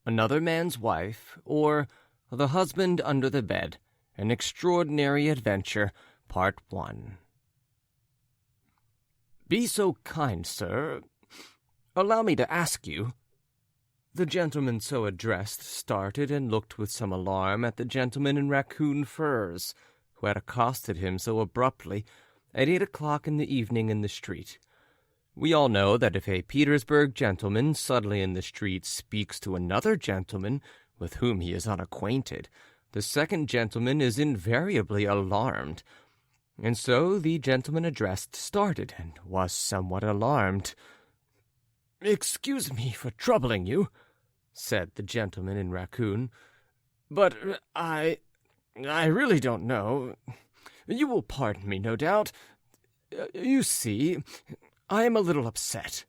Another Man's Wife, or The Husband Under the Bed, An Extraordinary Adventure, Part 1. "Be so kind, sir. Allow me to ask you." The gentleman so addressed started and looked with some alarm at the gentleman in raccoon furs, who had accosted him so abruptly at 8 o'clock in the evening in the street. We all know that if a Petersburg gentleman suddenly in the street speaks to another gentleman with whom he is unacquainted, the second gentleman is invariably alarmed. And so the gentleman addressed started and was somewhat alarmed. "Excuse me for troubling you," said the gentleman in raccoon, "but I really don't know. You will pardon me, no doubt. You see, I am a little upset."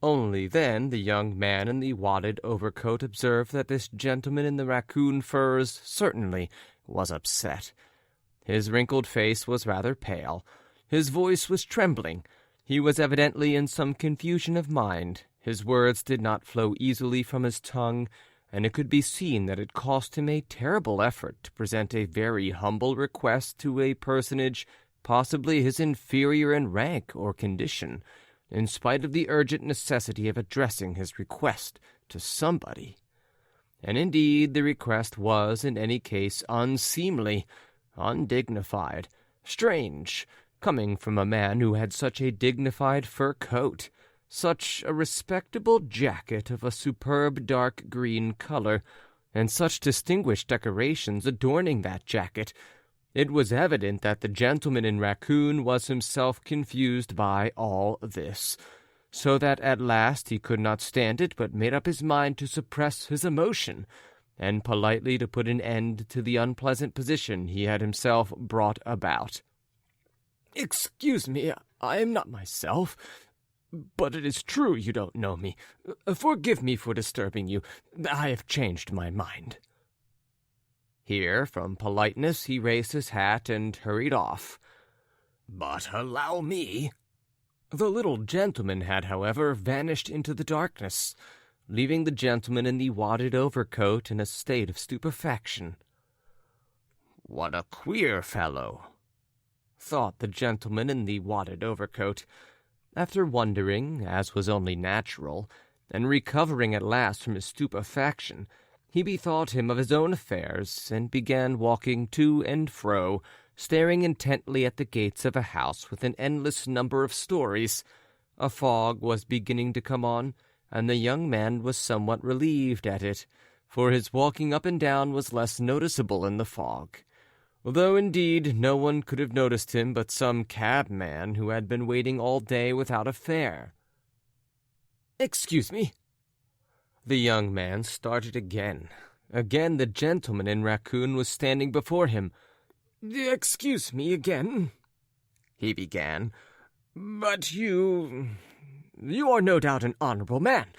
Only then the young man in the wadded overcoat observed that this gentleman in the raccoon furs certainly was upset. His wrinkled face was rather pale. His voice was trembling. He was evidently in some confusion of mind. His words did not flow easily from his tongue, and it could be seen that it cost him a terrible effort to present a very humble request to a personage possibly his inferior in rank or condition, in spite of the urgent necessity of addressing his request to somebody. And indeed the request was in any case unseemly, undignified, strange, coming from a man who had such a dignified fur coat, such a respectable jacket of a superb dark green color, and such distinguished decorations adorning that jacket. It was evident that the gentleman in raccoon was himself confused by all this, so that at last he could not stand it, but made up his mind to suppress his emotion, and politely to put an end to the unpleasant position he had himself brought about. "Excuse me, I am not myself, but it is true you don't know me. Forgive me for disturbing you. I have changed my mind." Here, from politeness, he raised his hat and hurried off. "But allow me—" The little gentleman had, however, vanished into the darkness, leaving the gentleman in the wadded overcoat in a state of stupefaction. "What a queer fellow," thought the gentleman in the wadded overcoat. After wondering, as was only natural, and recovering at last from his stupefaction, he bethought him of his own affairs, and began walking to and fro, staring intently at the gates of a house with an endless number of stories. A fog was beginning to come on, and the young man was somewhat relieved at it, for his walking up and down was less noticeable in the fog, though indeed no one could have noticed him but some cabman who had been waiting all day without a fare. "Excuse me." The young man started again. Again the gentleman in raccoon was standing before him. "Excuse me again," he began, "but you are no doubt an honorable man.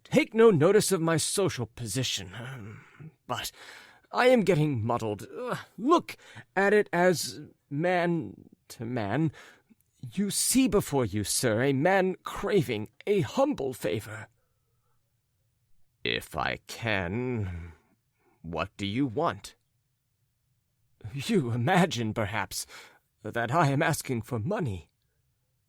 Take no notice of my social position, but I am getting muddled. Look at it as man to man. You see before you, sir, a man craving a humble favor." "If I can, what do you want?" "You imagine, perhaps, that I am asking for money,"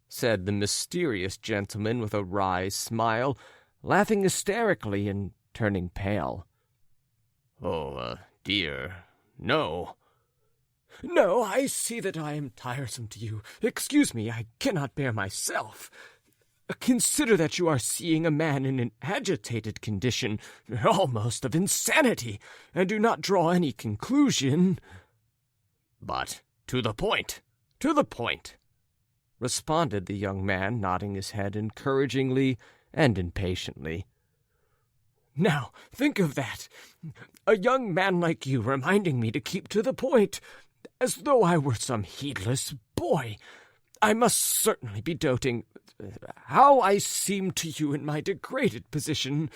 said the mysterious gentleman with a wry smile, laughing hysterically and turning pale. "Oh, dear, no." "No, I see that I am tiresome to you. Excuse me, I cannot bear myself. Consider that you are seeing a man in an agitated condition, almost of insanity, and do not draw any conclusion." "But to the point, responded the young man, nodding his head encouragingly and impatiently. "Now, think of that! A young man like you reminding me to keep to the point, as though I were some heedless boy. I must certainly be doting. How I seem to you in my degraded position.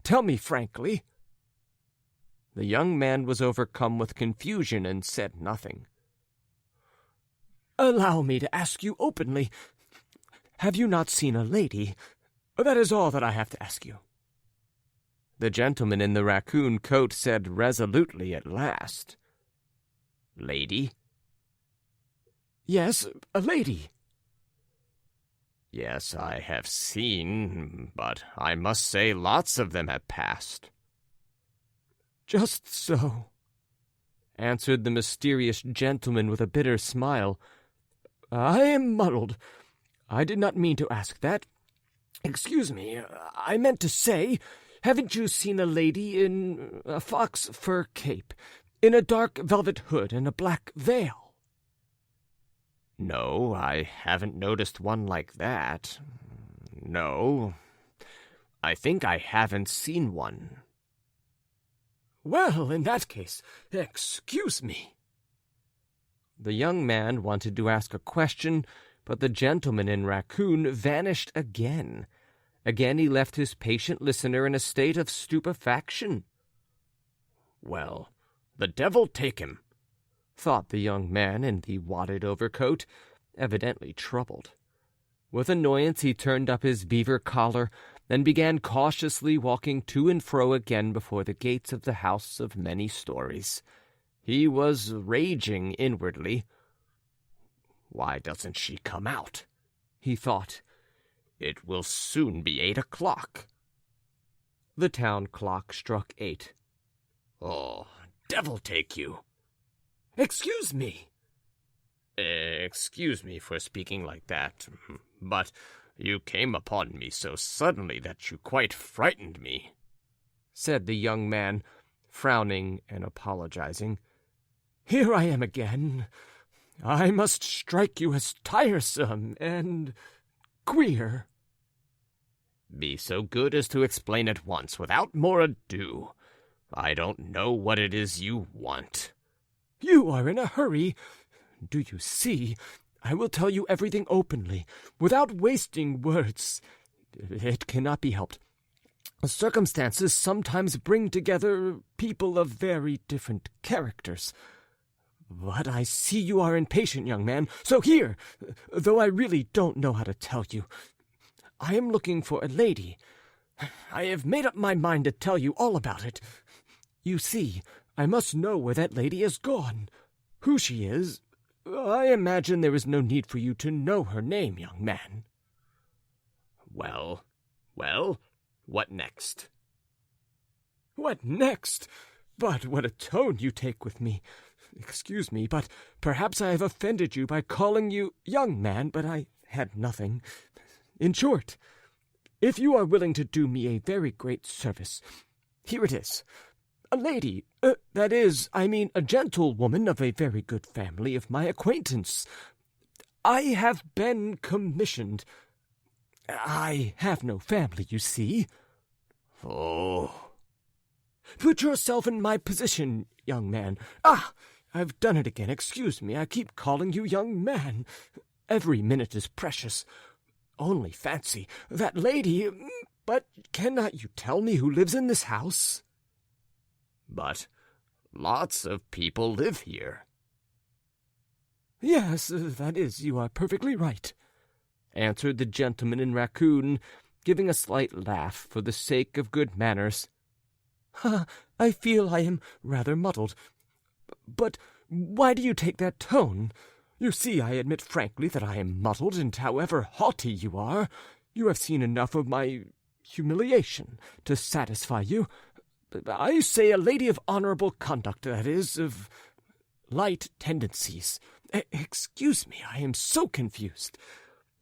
Tell me frankly." The young man was overcome with confusion and said nothing. "Allow me to ask you openly, have you not seen a lady? That is all that I have to ask you." The gentleman in the raccoon coat said resolutely at last. "Lady?" "Yes, a lady." "Yes, I have seen, but I must say lots of them have passed." "Just so," answered the mysterious gentleman with a bitter smile. "I am muddled. I did not mean to ask that. Excuse me, I meant to say, haven't you seen a lady in a fox fur cape, in a dark velvet hood and a black veil?" "No, I haven't noticed one like that. No, I think I haven't seen one." "Well, in that case, excuse me." The young man wanted to ask a question, but the gentleman in raccoon vanished again. Again he left his patient listener in a state of stupefaction. "Well, the devil take him," thought the young man in the wadded overcoat, evidently troubled. With annoyance he turned up his beaver collar and began cautiously walking to and fro again before the gates of the house of many stories. He was raging inwardly. "Why doesn't she come out?" he thought. "It will soon be 8 o'clock." The town clock struck 8. "Oh, devil take you!" "Excuse me." "Excuse me for speaking like that, but you came upon me so suddenly that you quite frightened me," said the young man, frowning and apologizing. "Here I am again. I must strike you as tiresome and queer." "Be so good as to explain at once, without more ado. I don't know what it is you want." "You are in a hurry. Do you see? I will tell you everything openly, without wasting words. It cannot be helped. Circumstances sometimes bring together people of very different characters. But I see you are impatient, young man, so here, though I really don't know how to tell you. I am looking for a lady. I have made up my mind to tell you all about it. You see, I must know where that lady has gone. Who she is, I imagine there is no need for you to know her name, young man." Well, what next?" "What next? But what a tone you take with me! Excuse me, but perhaps I have offended you by calling you young man, but I had nothing. In short, if you are willing to do me a very great service, here it is. A lady, that is, I mean a gentlewoman of a very good family of my acquaintance. I have been commissioned. I have no family, you see." "Oh." "Put yourself in my position, young man. Ah, I've done it again. Excuse me, I keep calling you young man. Every minute is precious. Only fancy, that lady. But cannot you tell me who lives in this house?" "But lots of people live here." "Yes, that is, you are perfectly right," answered the gentleman in raccoon, giving a slight laugh for the sake of good manners. "I feel I am rather muddled. But why do you take that tone? You see, I admit frankly that I am muddled, and however haughty you are, you have seen enough of my humiliation to satisfy you. I say a lady of honorable conduct, that is, of light tendencies. Excuse me, I am so confused.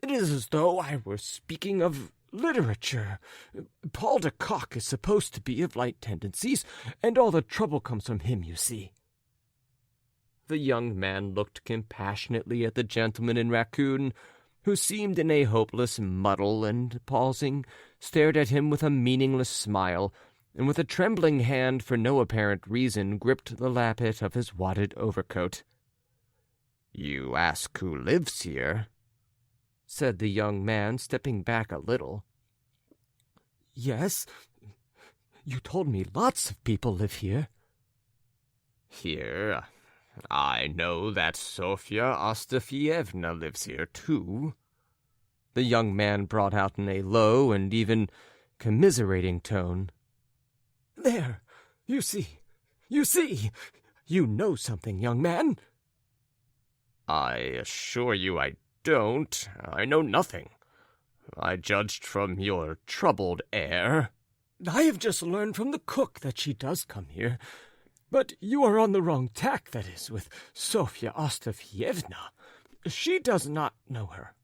It is as though I were speaking of literature. Paul de Kock is supposed to be of light tendencies, and all the trouble comes from him, you see." The young man looked compassionately at the gentleman in raccoon, who seemed in a hopeless muddle, and, pausing, stared at him with a meaningless smile, and with a trembling hand for no apparent reason gripped the lappet of his wadded overcoat. "You ask who lives here?" said the young man, stepping back a little. "Yes, you told me lots of people live here." "Here? I know that Sofya Ostafyevna lives here, too," the young man brought out in a low and even commiserating tone. There, you see, you know something, young man." "I assure you I don't. I know nothing. I judged from your troubled air." "I have just learned from the cook that she does come here. But you are on the wrong tack, that is, with Sofya Ostafyevna. She does not know her."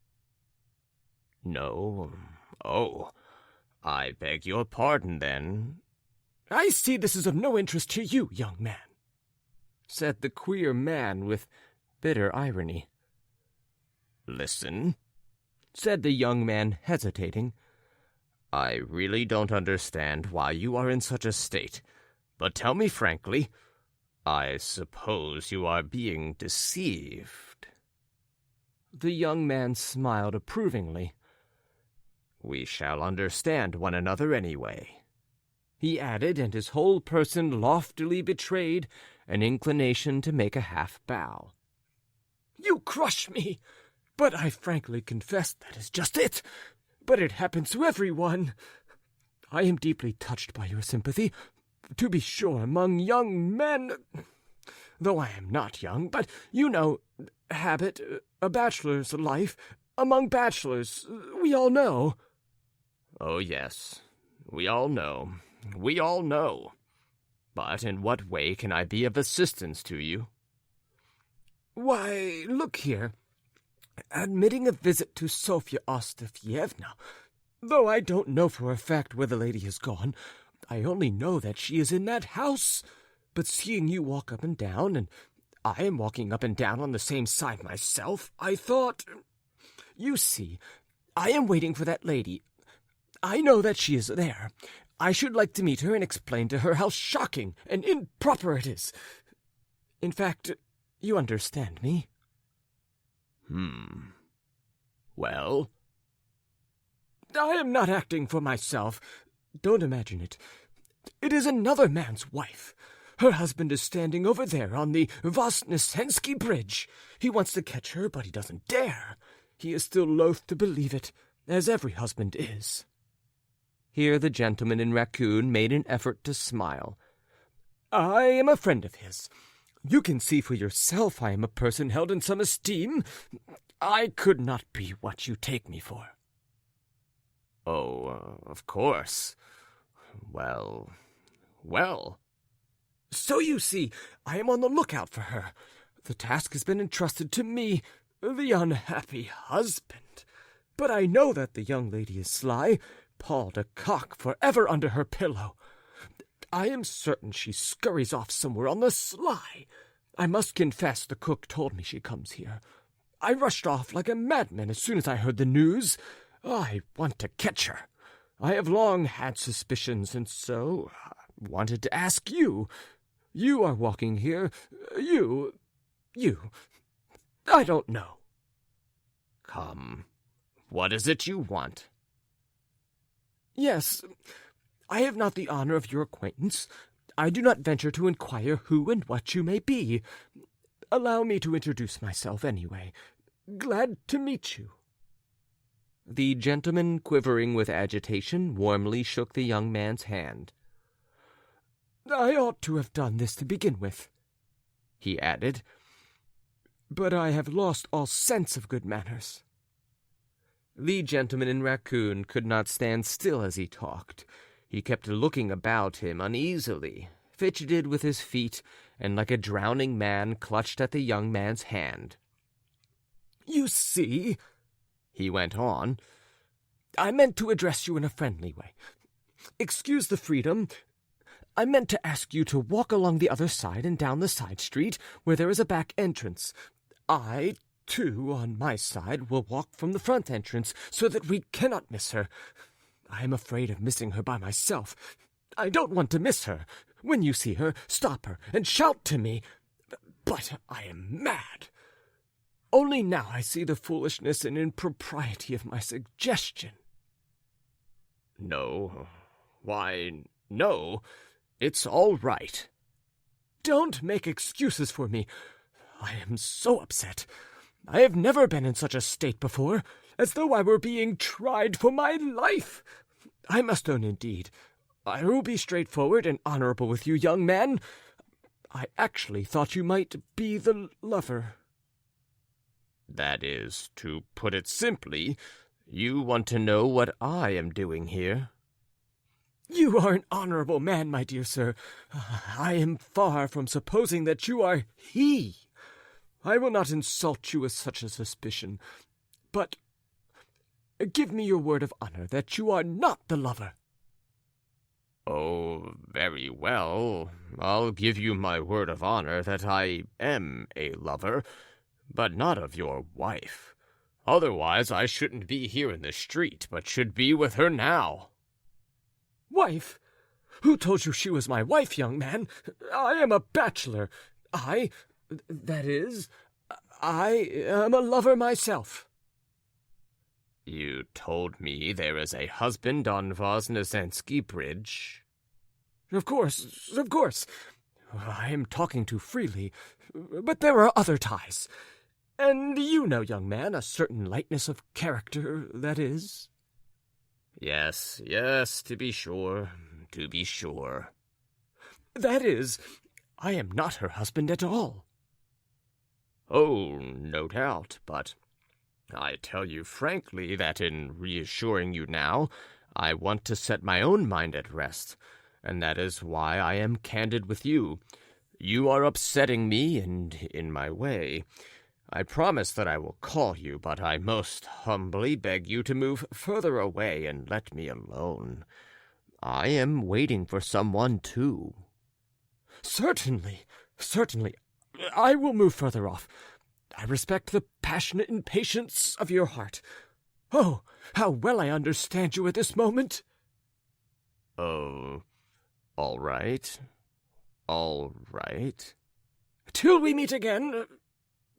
"No? Oh, I beg your pardon, then." "I see this is of no interest to you, young man," said the queer man with bitter irony. "Listen," said the young man, hesitating. "I really don't understand why you are in such a state, but tell me frankly, I suppose you are being deceived." The young man smiled approvingly. "We shall understand one another anyway," he added, and his whole person loftily betrayed an inclination to make a half-bow. "You crush me, but I frankly confess that is just it. But it happens to everyone. I am deeply touched by your sympathy, to be sure, among young men, though I am not young, but you know, habit, a bachelor's life, among bachelors, we all know." "Oh, yes, we all know. But in what way can I be of assistance to you?" "Why, look here. Admitting a visit to Sofya Ostafyevna, though I don't know for a fact where the lady has gone, I only know that she is in that house. But seeing you walk up and down, and I am walking up and down on the same side myself, I thought... You see, I am waiting for that lady. I know that she is there. I should like to meet her and explain to her how shocking and improper it is. In fact, you understand me?" Well? "I am not acting for myself. Don't imagine it. It is another man's wife. Her husband is standing over there on the Vosnesensky Bridge. He wants to catch her, but he doesn't dare. He is still loath to believe it, as every husband is." Here the gentleman in raccoon made an effort to smile. "I am a friend of his. You can see for yourself I am a person held in some esteem. I could not be what you take me for." "Oh, of course. Well. "So you see, I am on the lookout for her. The task has been entrusted to me, the unhappy husband. But I know that the young lady is sly, Paul de Kock forever under her pillow. I am certain she scurries off somewhere on the sly. I must confess the cook told me she comes here. I rushed off like a madman as soon as I heard the news. I want to catch her. I have long had suspicions, and so I wanted to ask you. You are walking here. You... I don't know." "Come, what is it you want?" "Yes, I have not the honor of your acquaintance. I do not venture to inquire who and what you may be. Allow me to introduce myself anyway. Glad to meet you." The gentleman, quivering with agitation, warmly shook the young man's hand. "I ought to have done this to begin with," he added, "but I have lost all sense of good manners." The gentleman in raccoon could not stand still as he talked. He kept looking about him uneasily, fidgeted with his feet, and like a drowning man clutched at the young man's hand. "You see," he went on, "I meant to address you in a friendly way. Excuse the freedom. I meant to ask you to walk along the other side and down the side street, where there is a back entrance. I, too, on my side, will walk from the front entrance, so that we cannot miss her. I am afraid of missing her by myself. I don't want to miss her. When you see her, stop her and shout to me. But I am mad. Only now I see the foolishness and impropriety of my suggestion." "No. Why, no. It's all right." "Don't make excuses for me. I am so upset. I have never been in such a state before, as though I were being tried for my life. I must own, indeed, I will be straightforward and honorable with you, young man. I actually thought you might be the lover. That is, to put it simply, you want to know what I am doing here? You are an honorable man, my dear sir. I am far from supposing that you are he. I will not insult you with such a suspicion, but give me your word of honor that you are not the lover. Oh, very well. I'll give you my word of honor that I am a lover, but not of your wife. Otherwise, I shouldn't be here in the street, but should be with her now. Wife? Who told you she was my wife, young man? I am a bachelor. I am a lover myself. You told me there is a husband on Voznesensky Bridge. Of course. I am talking too freely, but there are other ties. And you know, young man, a certain lightness of character, that is. Yes, to be sure. That is, I am not her husband at all. Oh, no doubt, but I tell you frankly that in reassuring you now, I want to set my own mind at rest, and that is why I am candid with you. You are upsetting me and in my way. I promise that I will call you, but I most humbly beg you to move further away and let me alone. I am waiting for someone, too. Certainly. I will move further off. I respect the passionate impatience of your heart. Oh, how well I understand you at this moment. Oh, all right. Till we meet again.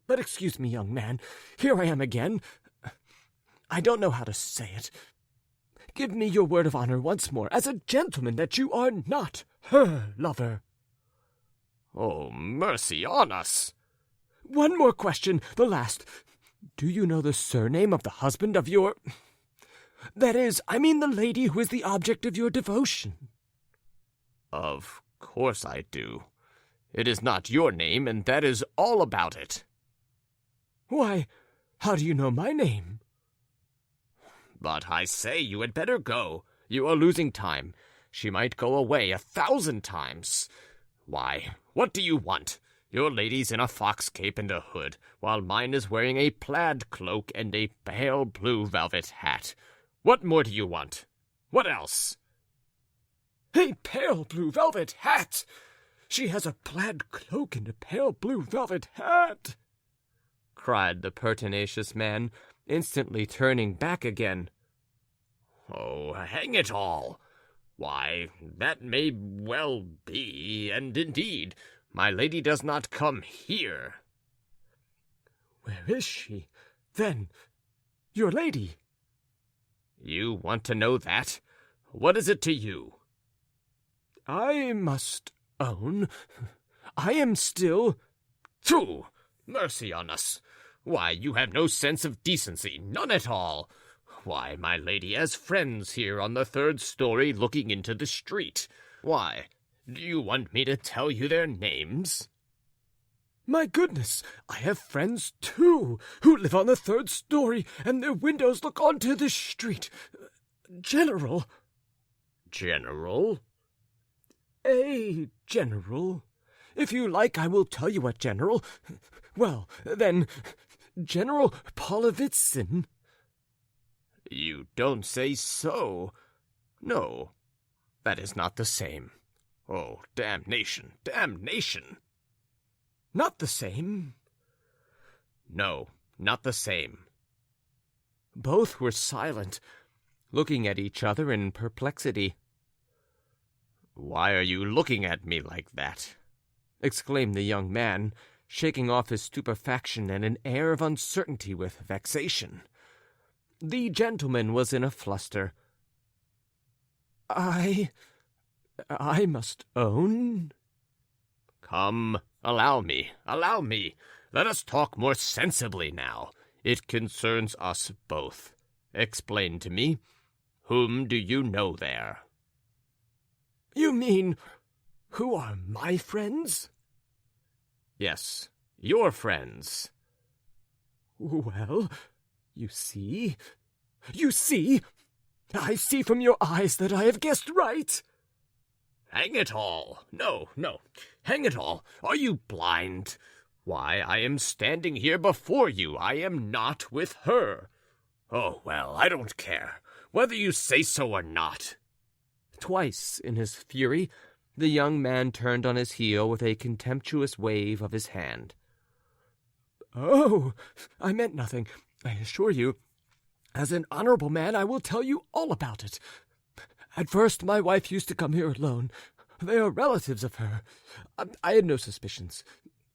But excuse me, young man, here I am again. I don't know how to say it. Give me your word of honor once more, as a gentleman, that you are not her lover. Oh, mercy on us! One more question, the last. Do you know the surname of the husband of your... That is, I mean the lady who is the object of your devotion? Of course I do. It is not your name, and that is all about it. Why, how do you know my name? But I say you had better go. You are losing time. She might go away 1,000 times. Why, what do you want? Your lady's in a fox cape and a hood, while mine is wearing a plaid cloak and a pale blue velvet hat. What more do you want? What else? A pale blue velvet hat! She has a plaid cloak and a pale blue velvet hat! Cried the pertinacious man, instantly turning back again. Oh, hang it all! Why, that may well be, and indeed, my lady does not come here. Where is she, then, your lady? You want to know that? What is it to you? I must own, I am still... Pooh! Mercy on us! Why, you have no sense of decency, none at all. Why, my lady has friends here on the 3rd story looking into the street. Why, do you want me to tell you their names? My goodness, I have friends, too, who live on the 3rd story, and their windows look onto the street. General. General? A general. If you like, I will tell you a general. Well, then, General Polovitsyn. You don't say so. No, that is not the same. Oh, damnation! Not the same? No, not the same. Both were silent, looking at each other in perplexity. Why are you looking at me like that? Exclaimed the young man, shaking off his stupefaction and an air of uncertainty with vexation. The gentleman was in a fluster. I must own... Come, allow me. Let us talk more sensibly now. It concerns us both. Explain to me, whom do you know there? You mean, who are my friends? Yes, your friends. Well, you see, I see from your eyes that I have guessed right. Hang it all! No, hang it all! Are you blind? Why, I am standing here before you. I am not with her. Oh, well, I don't care, whether you say so or not. Twice, in his fury, the young man turned on his heel with a contemptuous wave of his hand. Oh, I meant nothing, I assure you. As an honorable man, I will tell you all about it. At first, my wife used to come here alone. They are relatives of her. I had no suspicions.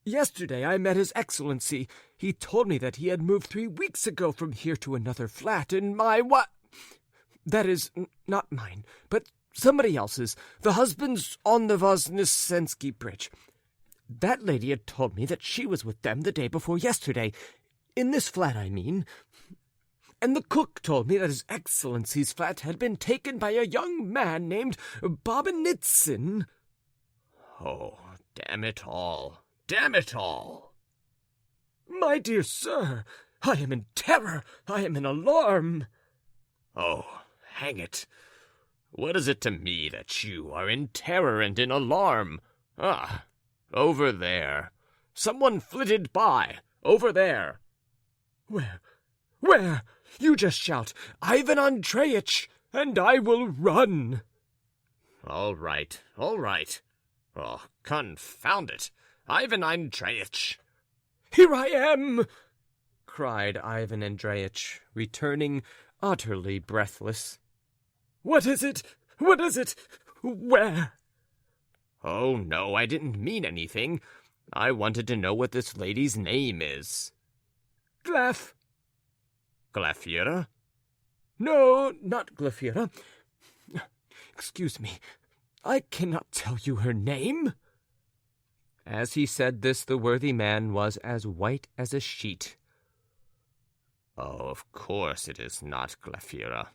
Yesterday I met His Excellency. He told me that he had moved 3 weeks ago from here to another flat in my That is, not mine, but somebody else's. The husband's on the Voznesensky Bridge. That lady had told me that she was with them the day before yesterday. In this flat, I mean. And the cook told me that His Excellency's flat had been taken by a young man named Bobanitsin. Oh, damn it all! Damn it all! My dear sir, I am in terror. I am in alarm. Oh, hang it! What is it to me that you are in terror and in alarm? Ah, over there. Someone flitted by. Over there. Where? Where? You just shout, Ivan Andreyitch, and I will run. All right. Oh, confound it. Ivan Andreyitch. Here I am, cried Ivan Andreyitch, returning utterly breathless. What is it? What is it? Where? Oh, no, I didn't mean anything. I wanted to know what this lady's name is. Glafira? No, not Glafira. Excuse me, I cannot tell you her name. As he said this, the worthy man was as white as a sheet. Oh, of course it is not Glafira.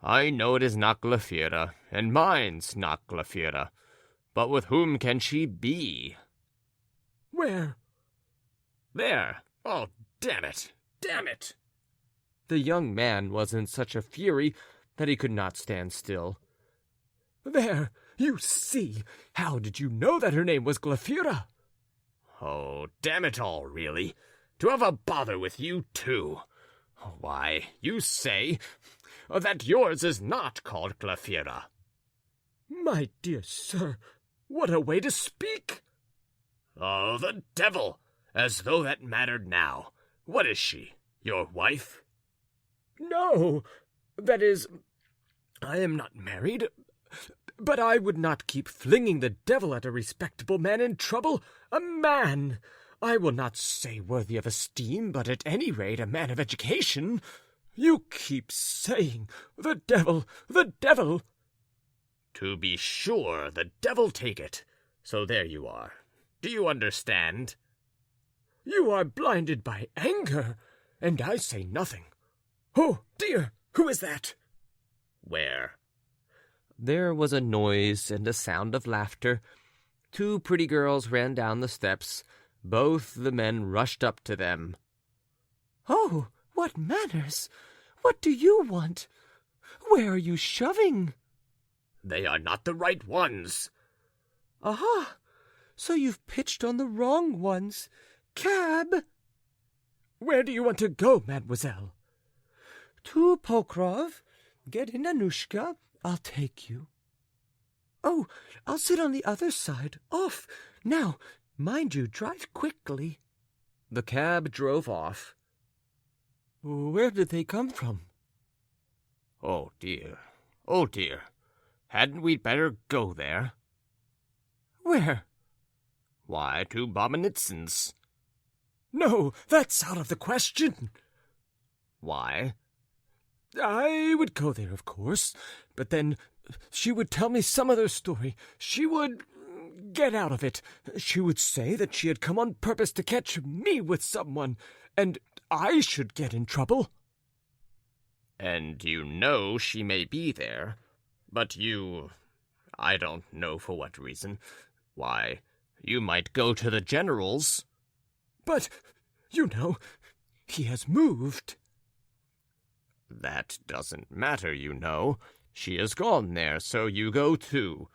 I know it is not Glafira, and mine's not Glafira. But with whom can she be? Where? There. Oh, damn it! Damn it! The young man was in such a fury that he could not stand still. There, you see! How did you know that her name was Glafira? Oh, damn it all, really! To have a bother with you, too! Why, you say that yours is not called Glafira. My dear sir, what a way to speak! Oh, the devil! As though that mattered now. What is she? Your wife? No, that is, I am not married, but I would not keep flinging the devil at a respectable man in trouble. A man, I will not say worthy of esteem, but at any rate a man of education. You keep saying, the devil, the devil. To be sure, the devil take it. So there you are. Do you understand? You are blinded by anger, and I say nothing. Oh, dear, who is that? Where? There was a noise and a sound of laughter. 2 pretty girls ran down the steps. Both the men rushed up to them. Oh, what manners! What do you want? Where are you shoving? They are not the right ones. Aha! So you've pitched on the wrong ones. Cab! Where do you want to go, mademoiselle? To Pokrov. Get in, Anushka. I'll take you. Oh, I'll sit on the other side. Off! Now, mind you, drive quickly. The cab drove off. Where did they come from? Oh, dear. Oh, dear. Hadn't we better go there? Where? Why, to Bobanitsin's. No, that's out of the question. Why? I would go there, of course, but then she would tell me some other story. She would get out of it. She would say that she had come on purpose to catch me with someone, and I should get in trouble. And you know she may be there, but you I don't know for what reason. Why, you might go to the general's. But, you know, he has moved. That doesn't matter, you know. She has gone there, so you go too.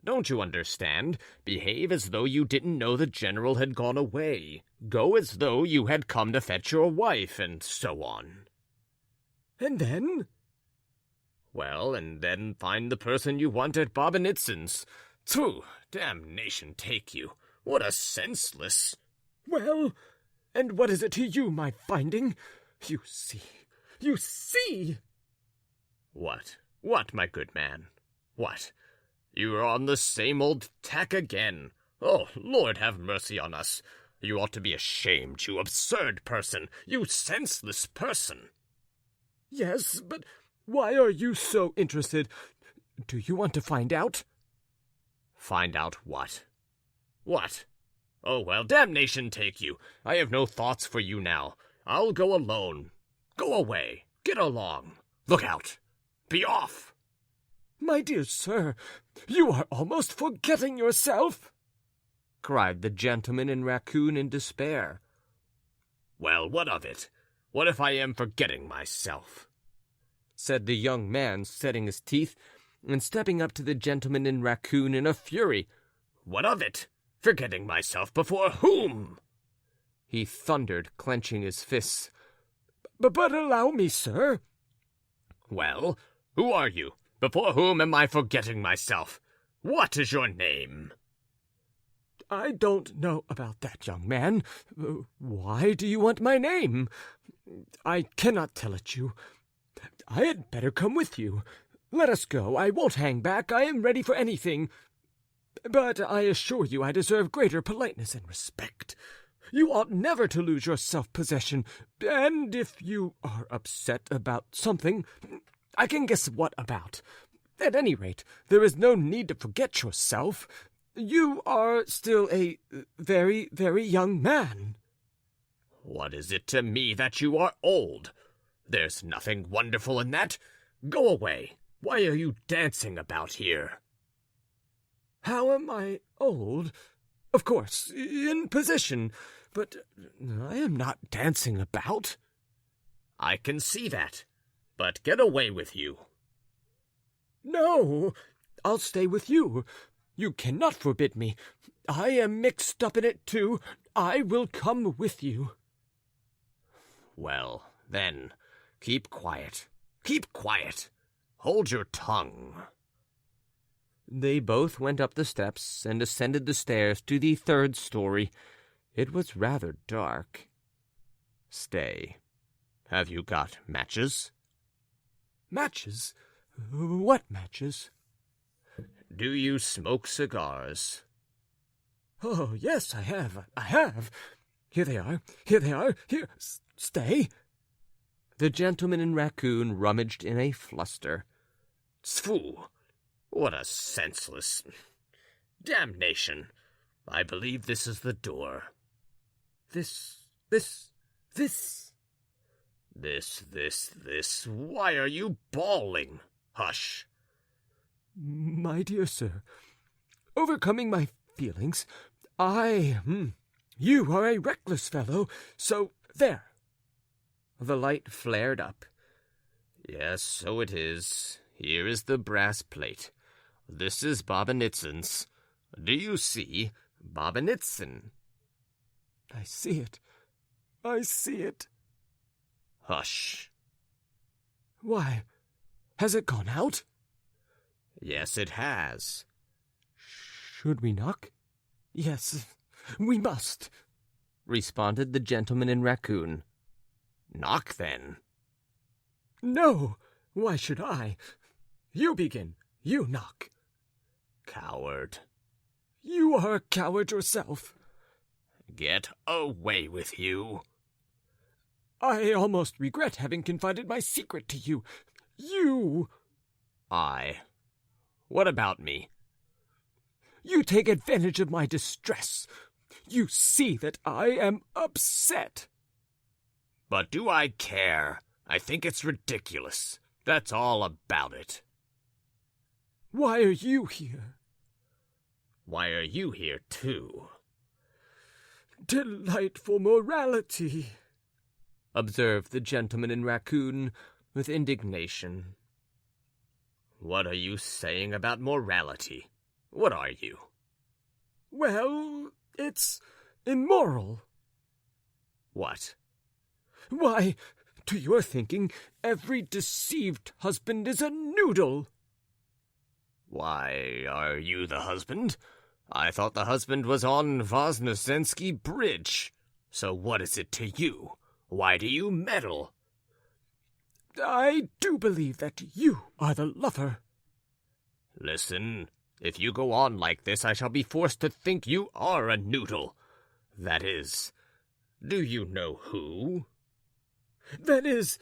Don't you understand? Behave as though you didn't know the general had gone away. Go as though you had come to fetch your wife, and so on. And then? Well, and then find the person you want at Bobanitsyn's. Phew, damnation take you. What a senseless... Well, and what is it to you, my finding? You see... What? What, my good man? What? You are on the same old tack again. Oh, Lord have mercy on us. You ought to be ashamed, you absurd person, you senseless person. Yes, but why are you so interested? Do you want to find out? Find out what? What? Oh, well, damnation take you. I have no thoughts for you now. I'll go alone. Go away. Get along. Look out. Be off. My dear sir, you are almost forgetting yourself, cried the gentleman in raccoon in despair. Well, what of it? What if I am forgetting myself? Said the young man, setting his teeth, and stepping up to the gentleman in raccoon in a fury. What of it? Forgetting myself before whom? He thundered, clenching his fists. But allow me, sir. Well, who are you? Before whom am I forgetting myself? What is your name? I don't know about that, young man. Why do you want my name? I cannot tell it you. I had better come with you. Let us go. I won't hang back. I am ready for anything. But I assure you I deserve greater politeness and respect. You ought never to lose your self-possession, and if you are upset about something, I can guess what about. At any rate, there is no need to forget yourself. You are still a very, very young man. What is it to me that you are old? There's nothing wonderful in that. Go away. Why are you dancing about here? How am I old? Of course, in position, but I am not dancing about. I can see that, but get away with you. No, I'll stay with you. You cannot forbid me. I am mixed up in it, too. I will come with you. Well, then, keep quiet. Keep quiet. Hold your tongue. They both went up the steps and ascended the stairs to the third story. It was rather dark. Stay. Have you got matches? Matches? What matches? Do you smoke cigars? Oh, yes, I have. Here they are. Here, stay. The gentleman in raccoon rummaged in a fluster. Phew! What a senseless... Damnation! I believe this is the door. This... Why are you bawling? Hush. My dear sir, overcoming my feelings, you are a reckless fellow, so there. The light flared up. Yes, so it is. Here is the brass plate. This is Bobanitsyn's. Do you see? Bobanitsyn. I see it. Hush. Why, has it gone out? Yes, it has. Should we knock? Yes, we must, responded the gentleman in raccoon. Knock, then. No, why should I? You begin. You knock. Coward. You are a coward yourself. Get away with you. I almost regret having confided my secret to you. You... What about me? You take advantage of my distress. You see that I am upset. But do I care? I think it's ridiculous. That's all about it. Why are you here?" "Why are you here, too?" "Delightful morality," observed the gentleman in raccoon with indignation. "What are you saying about morality? What are you?" "Well, it's immoral." "What?" "Why, to your thinking, every deceived husband is a noodle." "Why, are you the husband? I thought the husband was on Voznesensky Bridge. So what is it to you? Why do you meddle?" "I do believe that you are the lover." "Listen, if you go on like this, I shall be forced to think you are a noodle. That is, do you know who?" "That is,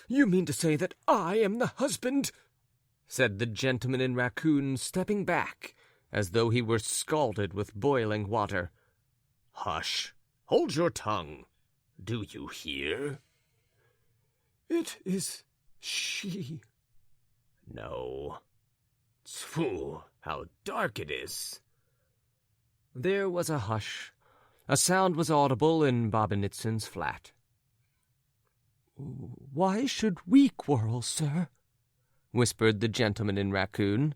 you mean to say that I am the husband?" said the gentleman in raccoon, stepping back, as though he were scalded with boiling water. "Hush! Hold your tongue! Do you hear?" "It is she." "No. Phew, how dark it is." There was a hush. A sound was audible in Bobinitsyn's flat. "Why should we quarrel, sir?" whispered the gentleman in raccoon.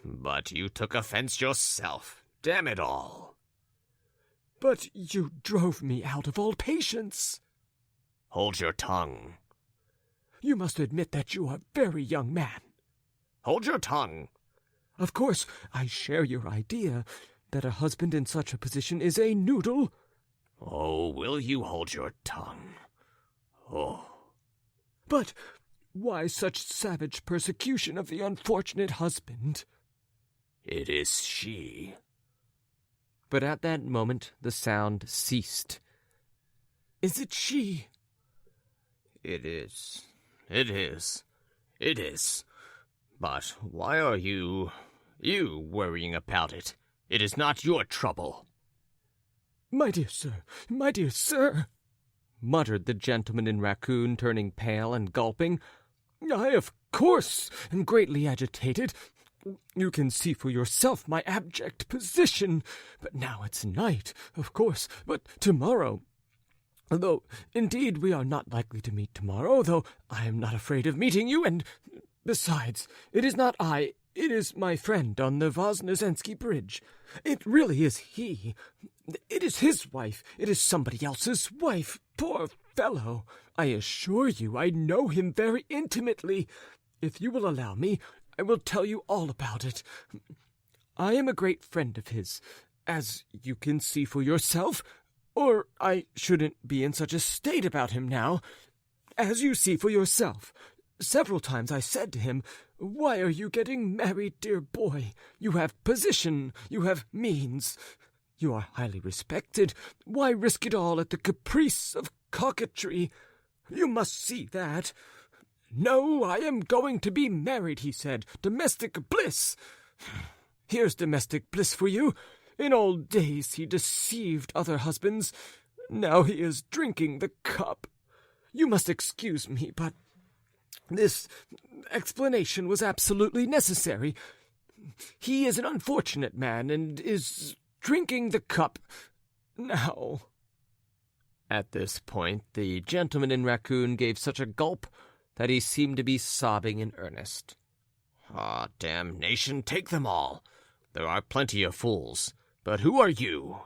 "But you took offense yourself. Damn it all." "But you drove me out of all patience." "Hold your tongue." "You must admit that you are a very young man." "Hold your tongue." "Of course, I share your idea that a husband in such a position is a noodle." "Oh, will you hold your tongue? Oh." "But why such savage persecution of the unfortunate husband?" "It is she." But at that moment the sound ceased. "Is it she?" "It is. It is. It is. But why are you worrying about it? It is not your trouble." My dear sir," muttered the gentleman in raccoon, turning pale and gulping, "I, of course, am greatly agitated. You can see for yourself my abject position. But now it's night, of course. But tomorrow, though indeed we are not likely to meet tomorrow, though I am not afraid of meeting you, and besides, it is not I, it is my friend on the Voznesensky Bridge. It really is he. It is his wife. It is somebody else's wife. Poor fellow. I assure you I know him very intimately. If you will allow me, I will tell you all about it. I am a great friend of his, as you can see for yourself, or I shouldn't be in such a state about him now. As you see for yourself, several times I said to him, 'Why are you getting married, dear boy? You have position, you have means. You are highly respected. Why risk it all at the caprice of coquetry? You must see that.' 'No, I am going to be married,' he said. 'Domestic bliss.' Here's domestic bliss for you. In old days he deceived other husbands. Now he is drinking the cup. You must excuse me, but this explanation was absolutely necessary. He is an unfortunate man and is drinking the cup now." At this point, the gentleman in raccoon gave such a gulp that he seemed to be sobbing in earnest. "Ah, damnation take them all! There are plenty of fools. But who are you?"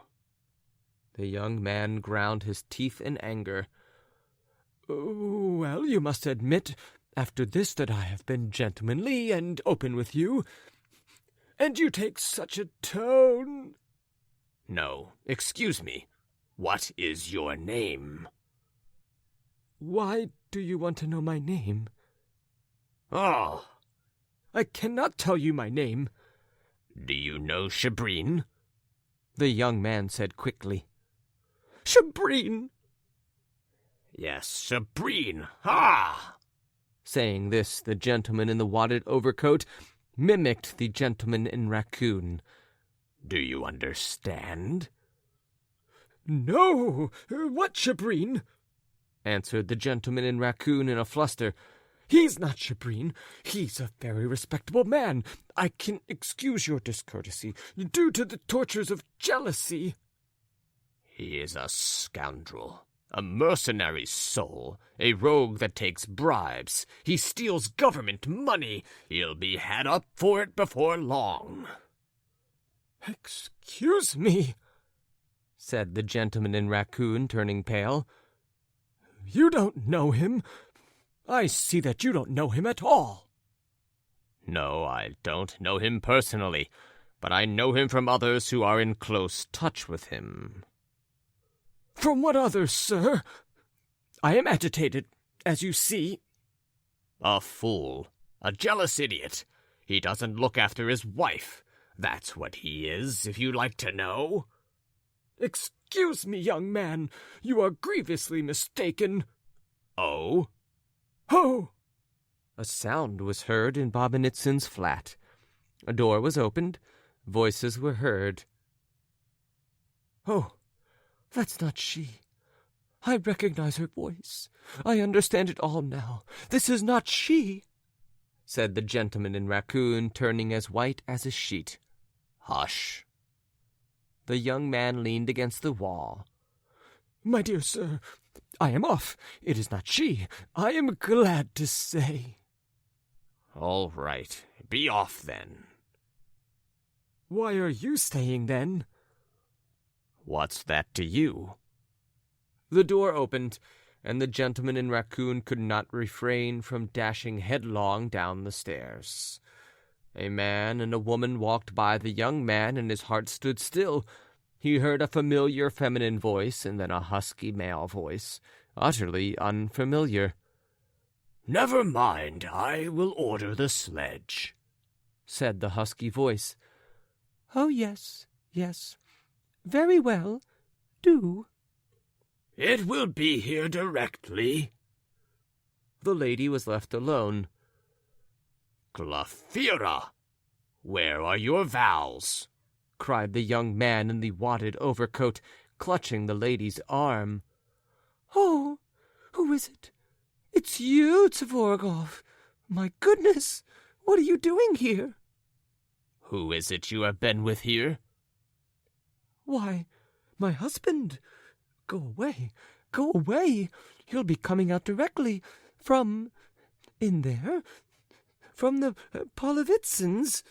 The young man ground his teeth in anger. "Well, you must admit after this that I have been gentlemanly and open with you. And you take such a tone." "No, excuse me. What is your name?" "Why do you want to know my name?" "Oh!" "I cannot tell you my name." "Do you know Shabrine?" the young man said quickly. "Shabrine!" "Yes, Shabrine. Ha!" Saying this, the gentleman in the wadded overcoat mimicked the gentleman in raccoon. "Do you understand?" "No! What Shabrine?" answered the gentleman in raccoon in a fluster. He's not Chabrine. He's a very respectable man. I can excuse your discourtesy due to the tortures of jealousy. He is a scoundrel, a mercenary soul, a rogue that takes bribes. He steals government money. He'll be had up for it before long. Excuse me, said the gentleman in raccoon, turning pale. You don't know him. I see that you don't know him at all. No, I don't know him personally, but I know him from others who are in close touch with him. From what others, sir? I am agitated, as you see. A fool, a jealous idiot. He doesn't look after his wife. That's what he is, if you'd like to know. Excuse me, young man. You are grievously mistaken. Oh? Oh! A sound was heard in Bobinitsyn's flat. A door was opened. Voices were heard. Oh, that's not she. I recognize her voice. I understand it all now. This is not she, said the gentleman in raccoon, turning as white as a sheet. Hush. The young man leaned against the wall. My dear sir, I am off. It is not she. I am glad to say. All right. Be off, then. Why are you staying, then? What's that to you? The door opened, and the gentleman in raccoon could not refrain from dashing headlong down the stairs. A man and a woman walked by the young man, and his heart stood still. He heard a familiar feminine voice, and then a husky male voice, utterly unfamiliar. "Never mind, I will order the sledge," said the husky voice. Oh, yes, yes. Very well. Do. "It will be here directly." The lady was left alone. "Glafira, where are your vows?" cried the young man in the wadded overcoat, clutching the lady's arm. Oh, who is it? It's you, Tvorogov. My goodness, what are you doing here? Who is it you have been with here? Why, my husband. Go away, go away. He'll be coming out directly from in there. From the Polovitsyns.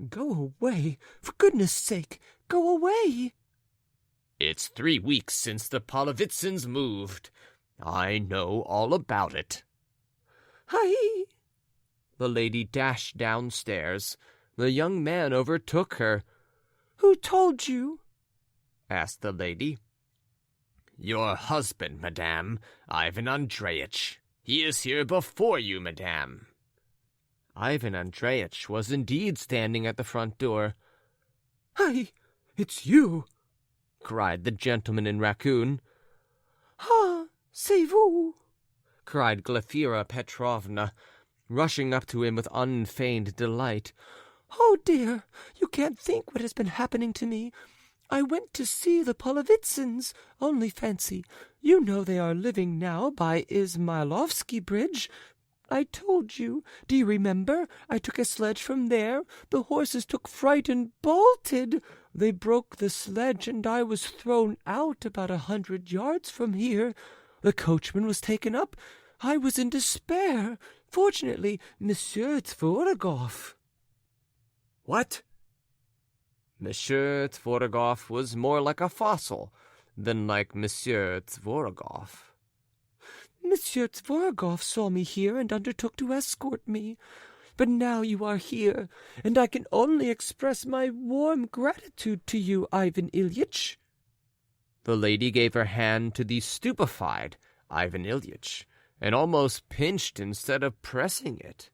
Go away. For goodness sake, go away. It's 3 weeks since the Polovitsyns moved. I know all about it. Hi! The lady dashed downstairs. The young man overtook her. Who told you? Asked the lady. Your husband, madame, Ivan Andreyitch. He is here before you, madame. Ivan Andreyitch was indeed standing at the front door. Hi, it's you, cried the gentleman in raccoon. Ah, c'est vous, cried Glafira Petrovna, rushing up to him with unfeigned delight. Oh, dear, you can't think what has been happening to me. I went to see the Polovitsyns. Only fancy, you know they are living now by Izmailovsky Bridge. I told you. Do you remember? I took a sledge from there. The horses took fright and bolted. They broke the sledge, and I was thrown out about 100 yards from here. The coachman was taken up. I was in despair. Fortunately, Monsieur Tvorogov. What? Monsieur Tvorogov was more like a fossil than like Monsieur Tvorogov. Monsieur Tvorogov saw me here and undertook to escort me. But now you are here, and I can only express my warm gratitude to you, Ivan Ilyitch. The lady gave her hand to the stupefied Ivan Ilyitch, and almost pinched instead of pressing it.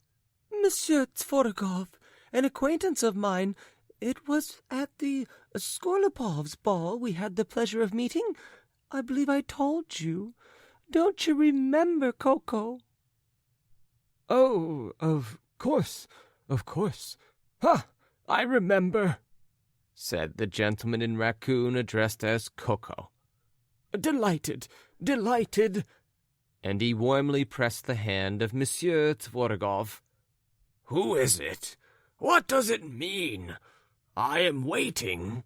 Monsieur Tvorogov, an acquaintance of mine. It was at the Skorlupovs' ball we had the pleasure of meeting. I believe I told you. Don't you remember, Coco? Oh, of course. Ha! I remember, said the gentleman in raccoon addressed as Coco. Delighted. and he warmly pressed the hand of Monsieur Tvorogov. "Who is it? What does it mean? I am waiting,"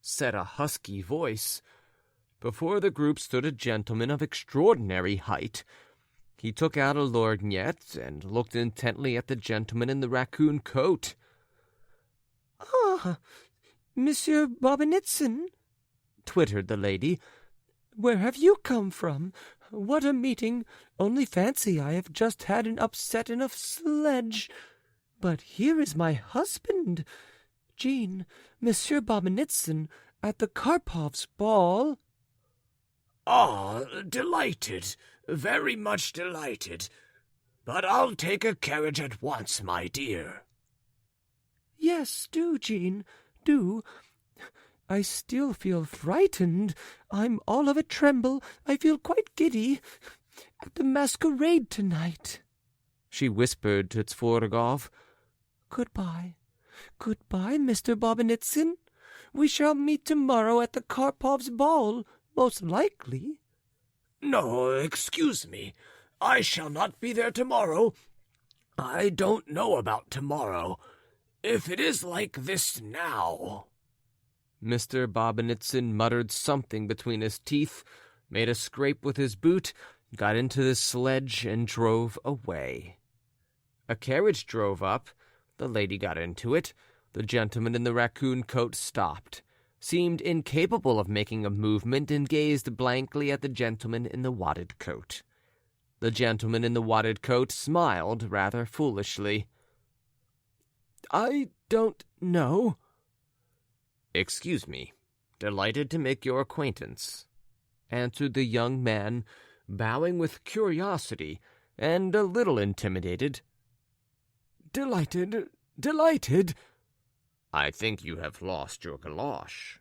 said a husky voice. Before the group stood a gentleman of extraordinary height. He took out a lorgnette and looked intently at the gentleman in the raccoon coat. "Ah, Monsieur Bobinitsyn," twittered the lady. "Where have you come from? What a meeting! Only fancy, I have just had an upset in a sledge. But here is my husband. Jean, Monsieur Bobinitsyn, at the Karpovs' ball." "Ah, delighted, very much delighted. But I'll take a carriage at once, my dear." "Yes, do, Jean, do. I still feel frightened. I'm all of a tremble. I feel quite giddy. At the masquerade tonight," she whispered to Tvorogov. "Goodbye. Goodbye, Mr. Bobinitsyn. We shall meet tomorrow at the Karpovs' ball, most likely." "No, excuse me. I shall not be there tomorrow. I don't know about tomorrow. If it is like this now—" Mr. Bobinitsyn muttered something between his teeth, made a scrape with his boot, got into the sledge, and drove away. A carriage drove up. The lady got into it. The gentleman in the raccoon coat stopped, seemed incapable of making a movement, and gazed blankly at the gentleman in the wadded coat. The gentleman in the wadded coat smiled rather foolishly. "I don't know." "Excuse me. Delighted to make your acquaintance," answered the young man, bowing with curiosity and a little intimidated. "Delighted, delighted." "I think you have lost your galosh."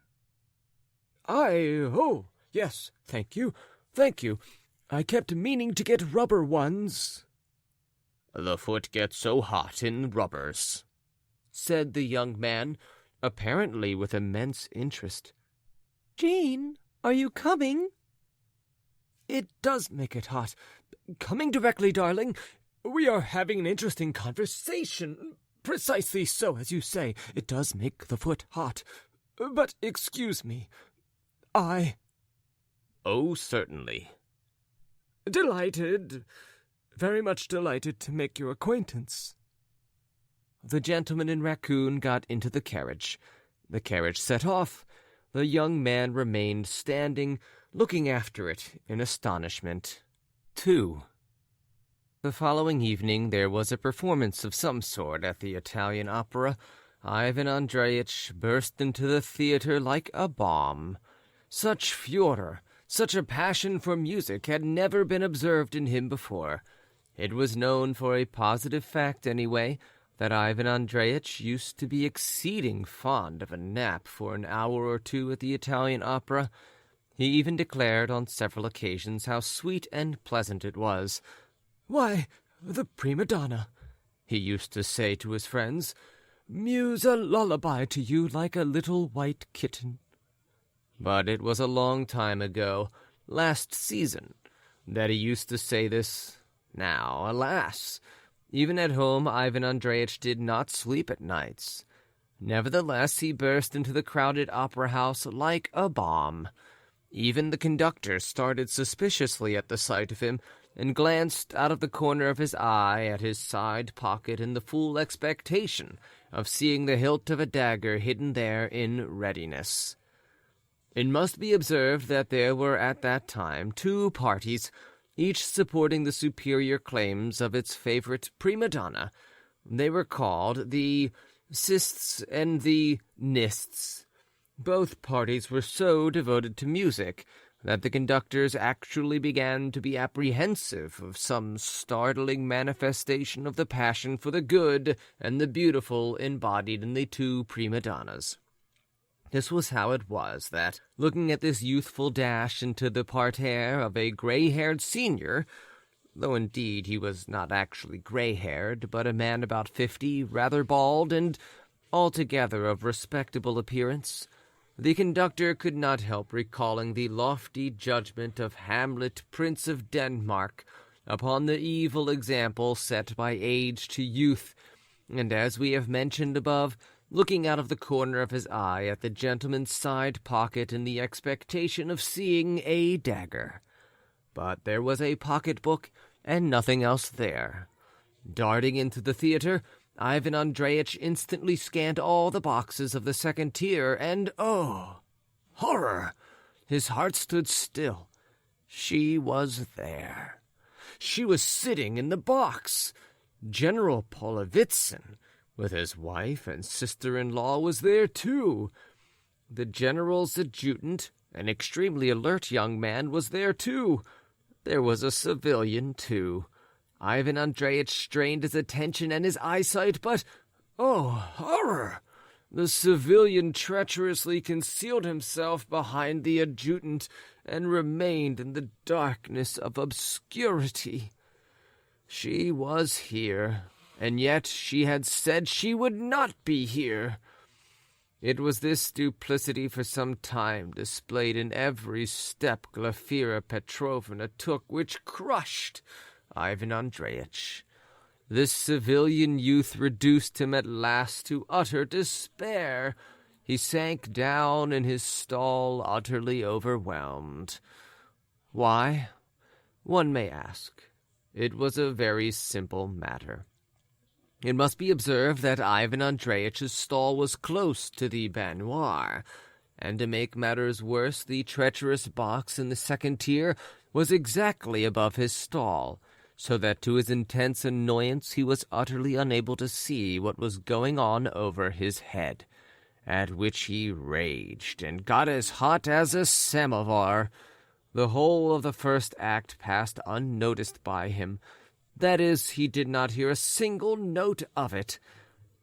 Oh, yes, thank you, thank you. I kept meaning to get rubber ones." "The foot gets so hot in rubbers," said the young man, apparently with immense interest. "Jean, are you coming?" "It does make it hot. Coming directly, darling. We are having an interesting conversation. Precisely so, as you say. It does make the foot hot. But excuse me. Oh, certainly." "Delighted, very much delighted to make your acquaintance." The gentleman in raccoon got into the carriage. The carriage set off. The young man remained standing, looking after it in astonishment. 2. The following evening there was a performance of some sort at the Italian opera. Ivan Andreyitch burst into the theatre like a bomb. Such furor, such a passion for music had never been observed in him before. It was known for a positive fact, anyway, that Ivan Andreyitch used to be exceeding fond of a nap for an hour or two at the Italian opera. He even declared on several occasions how sweet and pleasant it was. "Why, the prima donna," he used to say to his friends, "mews a lullaby to you like a little white kitten." But it was a long time ago, last season, that he used to say this. Now, alas! Even at home, Ivan Andreyitch did not sleep at nights. Nevertheless, he burst into the crowded opera house like a bomb. Even the conductor started suspiciously at the sight of him, and glanced out of the corner of his eye at his side pocket in the full expectation of seeing the hilt of a dagger hidden there in readiness. It must be observed that there were at that time 2 parties, each supporting the superior claims of its favorite prima donna. They were called the Sists and the Nists. Both parties were so devoted to music that the conductors actually began to be apprehensive of some startling manifestation of the passion for the good and the beautiful embodied in the 2 prima donnas. This was how it was that, looking at this youthful dash into the parterre of a gray-haired senior, though indeed he was not actually gray-haired, but a man about 50, rather bald, and altogether of respectable appearance, The conductor could not help recalling the lofty judgment of Hamlet, Prince of Denmark, upon the evil example set by age to youth, and as we have mentioned above, looking out of the corner of his eye at the gentleman's side pocket in the expectation of seeing a dagger. But there was a pocketbook and nothing else there. Darting into the theater, Ivan Andreyitch instantly scanned all the boxes of the second tier, and oh, horror! His heart stood still. She was there. She was sitting in the box. General Polovitsyn, with his wife and sister-in-law, was there too. The general's adjutant, an extremely alert young man, was there too. There was a civilian too. Ivan Andreyitch strained his attention and his eyesight, but, oh, horror! The civilian treacherously concealed himself behind the adjutant and remained in the darkness of obscurity. She was here, and yet she had said she would not be here. It was this duplicity for some time displayed in every step Glafira Petrovna took which crushed Ivan Andreyitch. This civilian youth reduced him at last to utter despair. He sank down in his stall utterly overwhelmed. Why? One may ask. It was a very simple matter. It must be observed that Ivan Andreyitch's stall was close to the baignoire, and to make matters worse, the treacherous box in the second tier was exactly above his stall, so that to his intense annoyance he was utterly unable to see what was going on over his head, at which he raged and got as hot as a samovar. The whole of the first act passed unnoticed by him. That is, he did not hear a single note of it.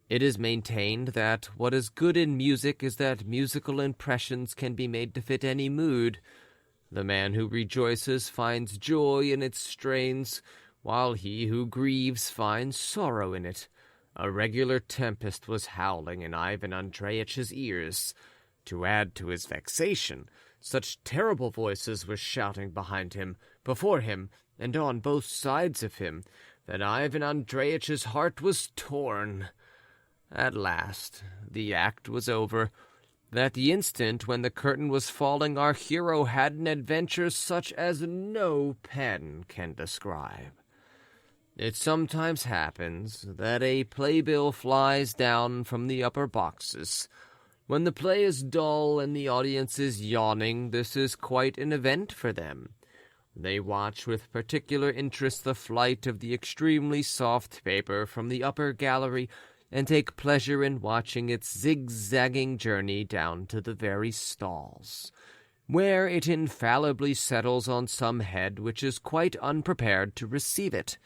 It is maintained that what is good in music is that musical impressions can be made to fit any mood. The man who rejoices finds joy in its strains, while he who grieves finds sorrow in it. A regular tempest was howling in Ivan Andreyitch's ears. To add to his vexation, such terrible voices were shouting behind him, before him, and on both sides of him, that Ivan Andreyitch's heart was torn. At last, the act was over. At the instant when the curtain was falling, our hero had an adventure such as no pen can describe. It sometimes happens that a playbill flies down from the upper boxes. When the play is dull and the audience is yawning, this is quite an event for them. They watch with particular interest the flight of the extremely soft paper from the upper gallery, and take pleasure in watching its zigzagging journey down to the very stalls, where it infallibly settles on some head which is quite unprepared to receive it.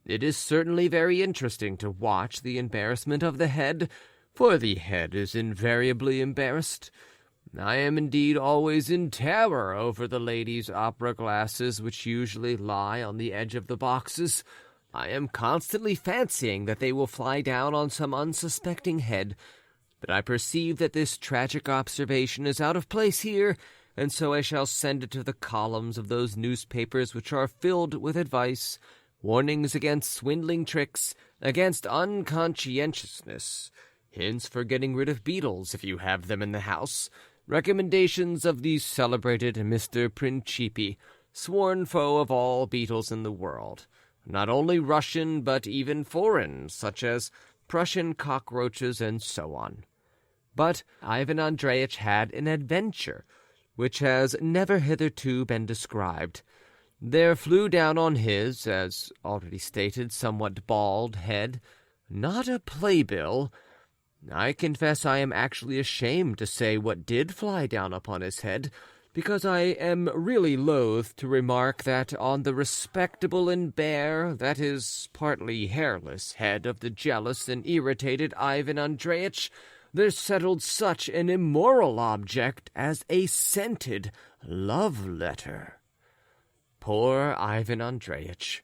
It is certainly very interesting to watch the embarrassment of the head, for the head is invariably embarrassed. I am indeed always in terror over the ladies' opera glasses which usually lie on the edge of the boxes. I am constantly fancying that they will fly down on some unsuspecting head, but I perceive that this tragic observation is out of place here, and so I shall send it to the columns of those newspapers which are filled with advice, warnings against swindling tricks, against unconscientiousness, hints for getting rid of beetles if you have them in the house, recommendations of the celebrated Mr. Principi, sworn foe of all beetles in the world, not only Russian but even foreign, such as Prussian cockroaches and so on. But Ivan Andreyitch had an adventure which has never hitherto been described. There flew down on his, as already stated, somewhat bald head, not a playbill. I confess I am actually ashamed to say what did fly down upon his head, because I am really loath to remark that on the respectable and bare, that is, partly hairless, head of the jealous and irritated Ivan Andreyitch, there settled such an immoral object as a scented love-letter. Poor Ivan Andreyitch,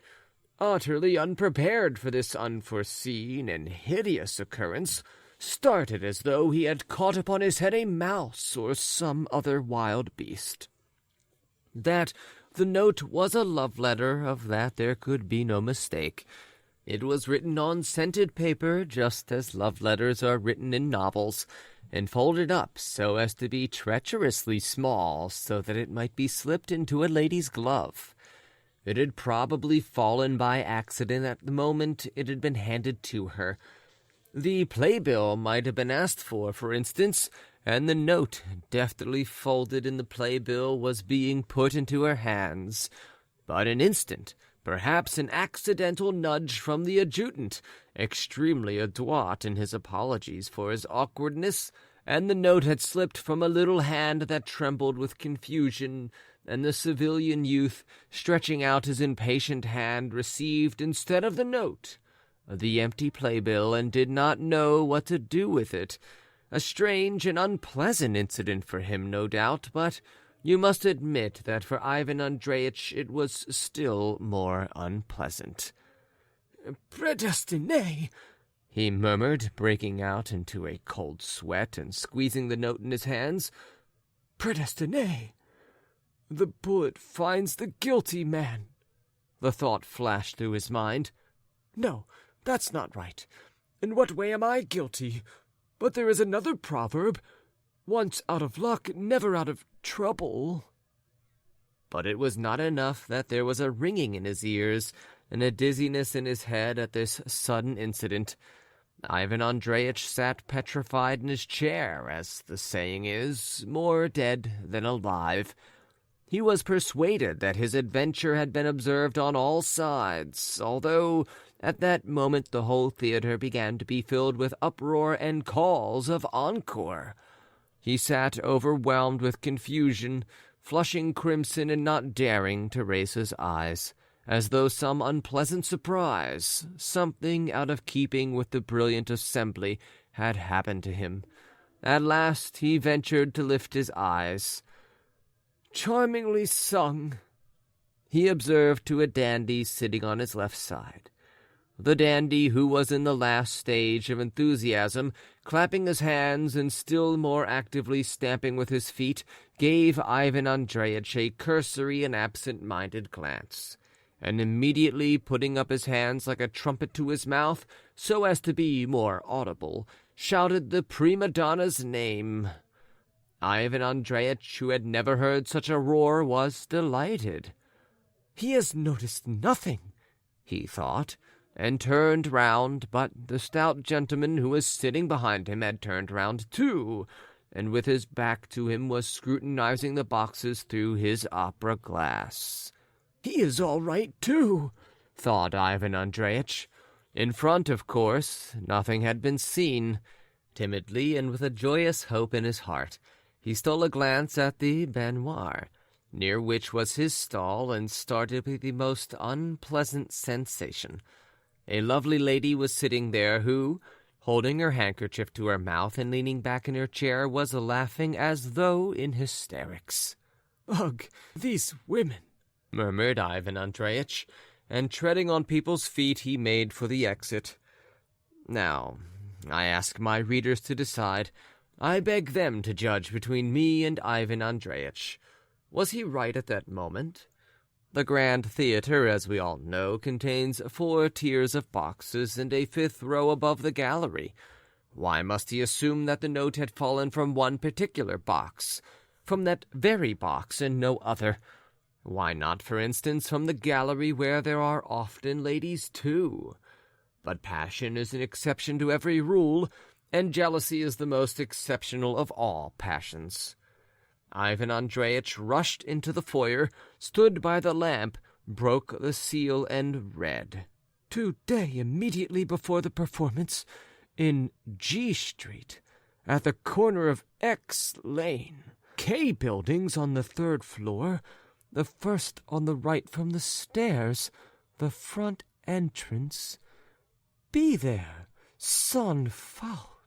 utterly unprepared for this unforeseen and hideous occurrence, started as though he had caught upon his head a mouse or some other wild beast. That the note was a love letter, of that there could be no mistake. It was written on scented paper, just as love letters are written in novels, and folded up so as to be treacherously small, so that it might be slipped into a lady's glove. It had probably fallen by accident at the moment it had been handed to her. The playbill might have been asked for instance, and the note, deftly folded in the playbill, was being put into her hands. But an instant, perhaps an accidental nudge from the adjutant, extremely adroit in his apologies for his awkwardness, and the note had slipped from a little hand that trembled with confusion, and the civilian youth, stretching out his impatient hand, received, instead of the note, the empty playbill, and did not know what to do with it. A strange and unpleasant incident for him, no doubt, but you must admit that for Ivan Andreyitch it was still more unpleasant. "Predestiné," he murmured, breaking out into a cold sweat and squeezing the note in his hands. "Predestiné. The bullet finds the guilty man." The thought flashed through his mind. "No, that's not right. In what way am I guilty? But there is another proverb, 'Once out of luck, never out of trouble.'" But it was not enough that there was a ringing in his ears and a dizziness in his head at this sudden incident. Ivan Andreyitch sat petrified in his chair, as the saying is, more dead than alive. He was persuaded that his adventure had been observed on all sides, although at that moment the whole theatre began to be filled with uproar and calls of encore. He sat overwhelmed with confusion, flushing crimson and not daring to raise his eyes, as though some unpleasant surprise, something out of keeping with the brilliant assembly, had happened to him. At last he ventured to lift his eyes. "Charmingly sung," he observed to a dandy sitting on his left side. The dandy, who was in the last stage of enthusiasm, clapping his hands and still more actively stamping with his feet, gave Ivan Andreyitch a cursory and absent-minded glance, and immediately putting up his hands like a trumpet to his mouth, so as to be more audible, shouted the prima donna's name. Ivan Andreyitch, who had never heard such a roar, was delighted. "He has noticed nothing," he thought, and turned round, but the stout gentleman who was sitting behind him had turned round too, and with his back to him was scrutinizing the boxes through his opera glass. "He is all right too," thought Ivan Andreyitch. In front, of course, nothing had been seen. Timidly and with a joyous hope in his heart, he stole a glance at the baignoire, near which was his stall, and started with the most unpleasant sensation. A lovely lady was sitting there who, holding her handkerchief to her mouth and leaning back in her chair, was laughing as though in hysterics. "Ugh, these women," murmured Ivan Andreyitch, and treading on people's feet he made for the exit. Now, I ask my readers to decide. I beg them to judge between me and Ivan Andreyitch. Was he right at that moment? The Grand Theatre, as we all know, contains 4 tiers of boxes and a 5th row above the gallery. Why must he assume that the note had fallen from one particular box, from that very box and no other? Why not, for instance, from the gallery where there are often ladies too? But passion is an exception to every rule, and jealousy is the most exceptional of all passions. Ivan Andreyitch rushed into the foyer, stood by the lamp, broke the seal, and read, "Today, immediately before the performance, in G Street, at the corner of X Lane, K Buildings on the 3rd floor, the first on the right from the stairs, the front entrance. Be there, sans faute,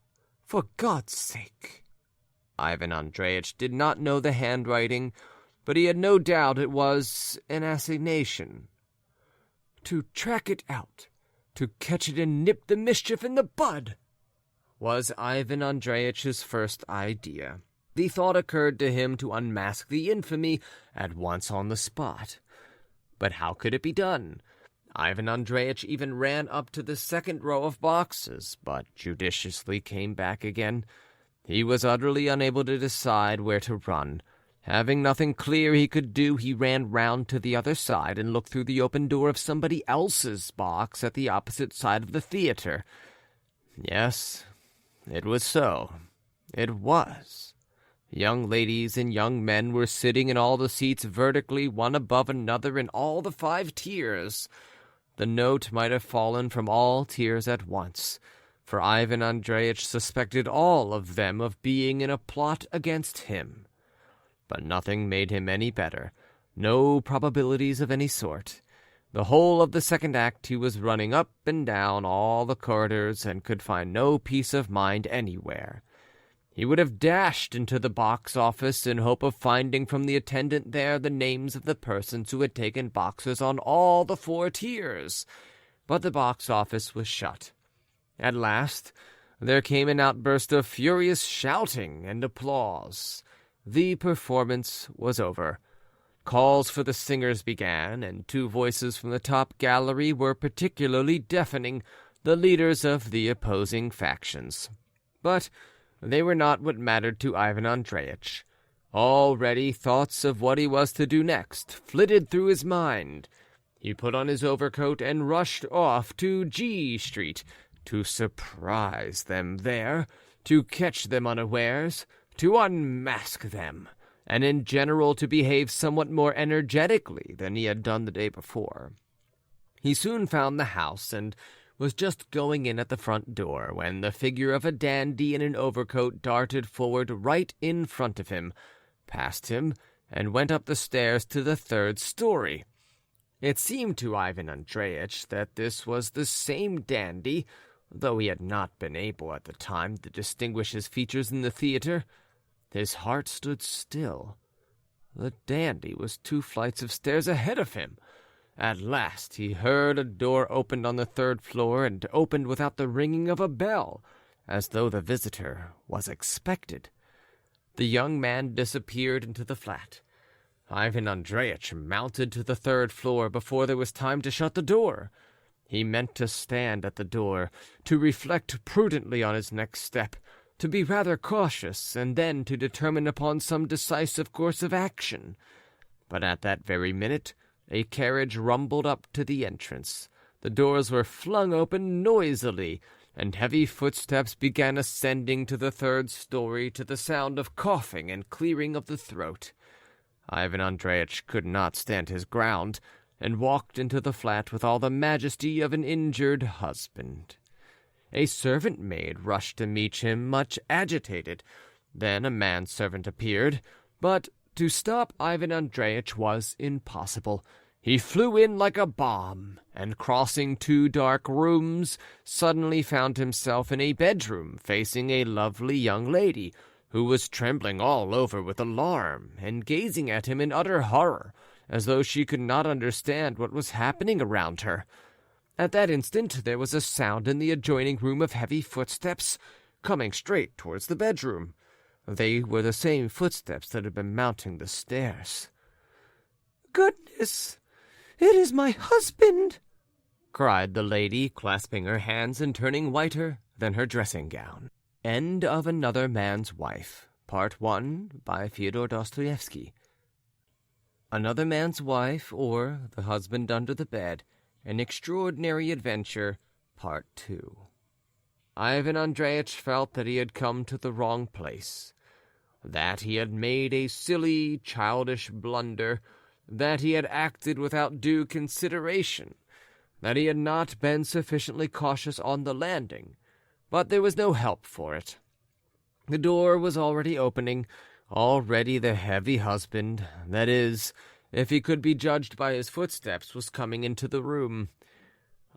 for God's sake." Ivan Andreyitch did not know the handwriting, but he had no doubt it was an assignation. "To track it out, to catch it and nip the mischief in the bud." was Ivan Andreyitch's first idea. The thought occurred to him to unmask the infamy at once on the spot. But how could it be done? Ivan Andreyitch even ran up to the second row of boxes, but judiciously came back again. He was utterly unable to decide where to run. Having nothing clear he could do, he ran round to the other side and looked through the open door of somebody else's box at the opposite side of the theater. Yes, it was so. It was. Young ladies and young men were sitting in all the seats vertically, one above another, in all the 5 tiers. The note might have fallen from all tiers at once, for Ivan Andreyitch suspected all of them of being in a plot against him. But nothing made him any better, no probabilities of any sort. The whole of the second act he was running up and down all the corridors and could find no peace of mind anywhere. He would have dashed into the box office in hope of finding from the attendant there the names of the persons who had taken boxes on all the 4 tiers, but the box office was shut. At last there came an outburst of furious shouting and applause. The performance was over. Calls for the singers began, and 2 voices from the top gallery were particularly deafening, the leaders of the opposing factions. But they were not what mattered to Ivan Andreyitch. Already thoughts of what he was to do next flitted through his mind. He put on his overcoat and rushed off to G Street, to surprise them there, to catch them unawares, to unmask them, and in general to behave somewhat more energetically than he had done the day before. He soon found the house, and was just going in at the front door when the figure of a dandy in an overcoat darted forward right in front of him, passed him, and went up the stairs to the 3rd story. It seemed to Ivan Andreyitch that this was the same dandy, though he had not been able at the time to distinguish his features in the theater. His heart stood still. The dandy was 2 flights of stairs ahead of him. At last he heard a door opened on the 3rd floor, and opened without the ringing of a bell, as though the visitor was expected. The young man disappeared into the flat. Ivan Andreyitch mounted to the 3rd floor before there was time to shut the door. He meant to stand at the door, to reflect prudently on his next step, to be rather cautious, and then to determine upon some decisive course of action. But at that very minute a carriage rumbled up to the entrance. The doors were flung open noisily, and heavy footsteps began ascending to the 3rd story to the sound of coughing and clearing of the throat. Ivan Andreyitch could not stand his ground, and walked into the flat with all the majesty of an injured husband. A servant-maid rushed to meet him, much agitated. Then a manservant appeared, but to stop Ivan Andreyitch was impossible. He flew in like a bomb, and crossing 2 dark rooms, suddenly found himself in a bedroom facing a lovely young lady, who was trembling all over with alarm, and gazing at him in utter horror, as though she could not understand what was happening around her. At that instant there was a sound in the adjoining room of heavy footsteps, coming straight towards the bedroom. They were the same footsteps that had been mounting the stairs. "Goodness! It is my husband!" cried the lady, clasping her hands and turning whiter than her dressing gown. End of Another Man's Wife, Part 1, by Fyodor Dostoevsky. Another Man's Wife, or The Husband Under the Bed, An Extraordinary Adventure, Part 2. Ivan Andreyitch felt that he had come to the wrong place, that he had made a silly, childish blunder, that he had acted without due consideration, that he had not been sufficiently cautious on the landing, but there was no help for it. The door was already opening, already the heavy husband, that is, if he could be judged by his footsteps, was coming into the room.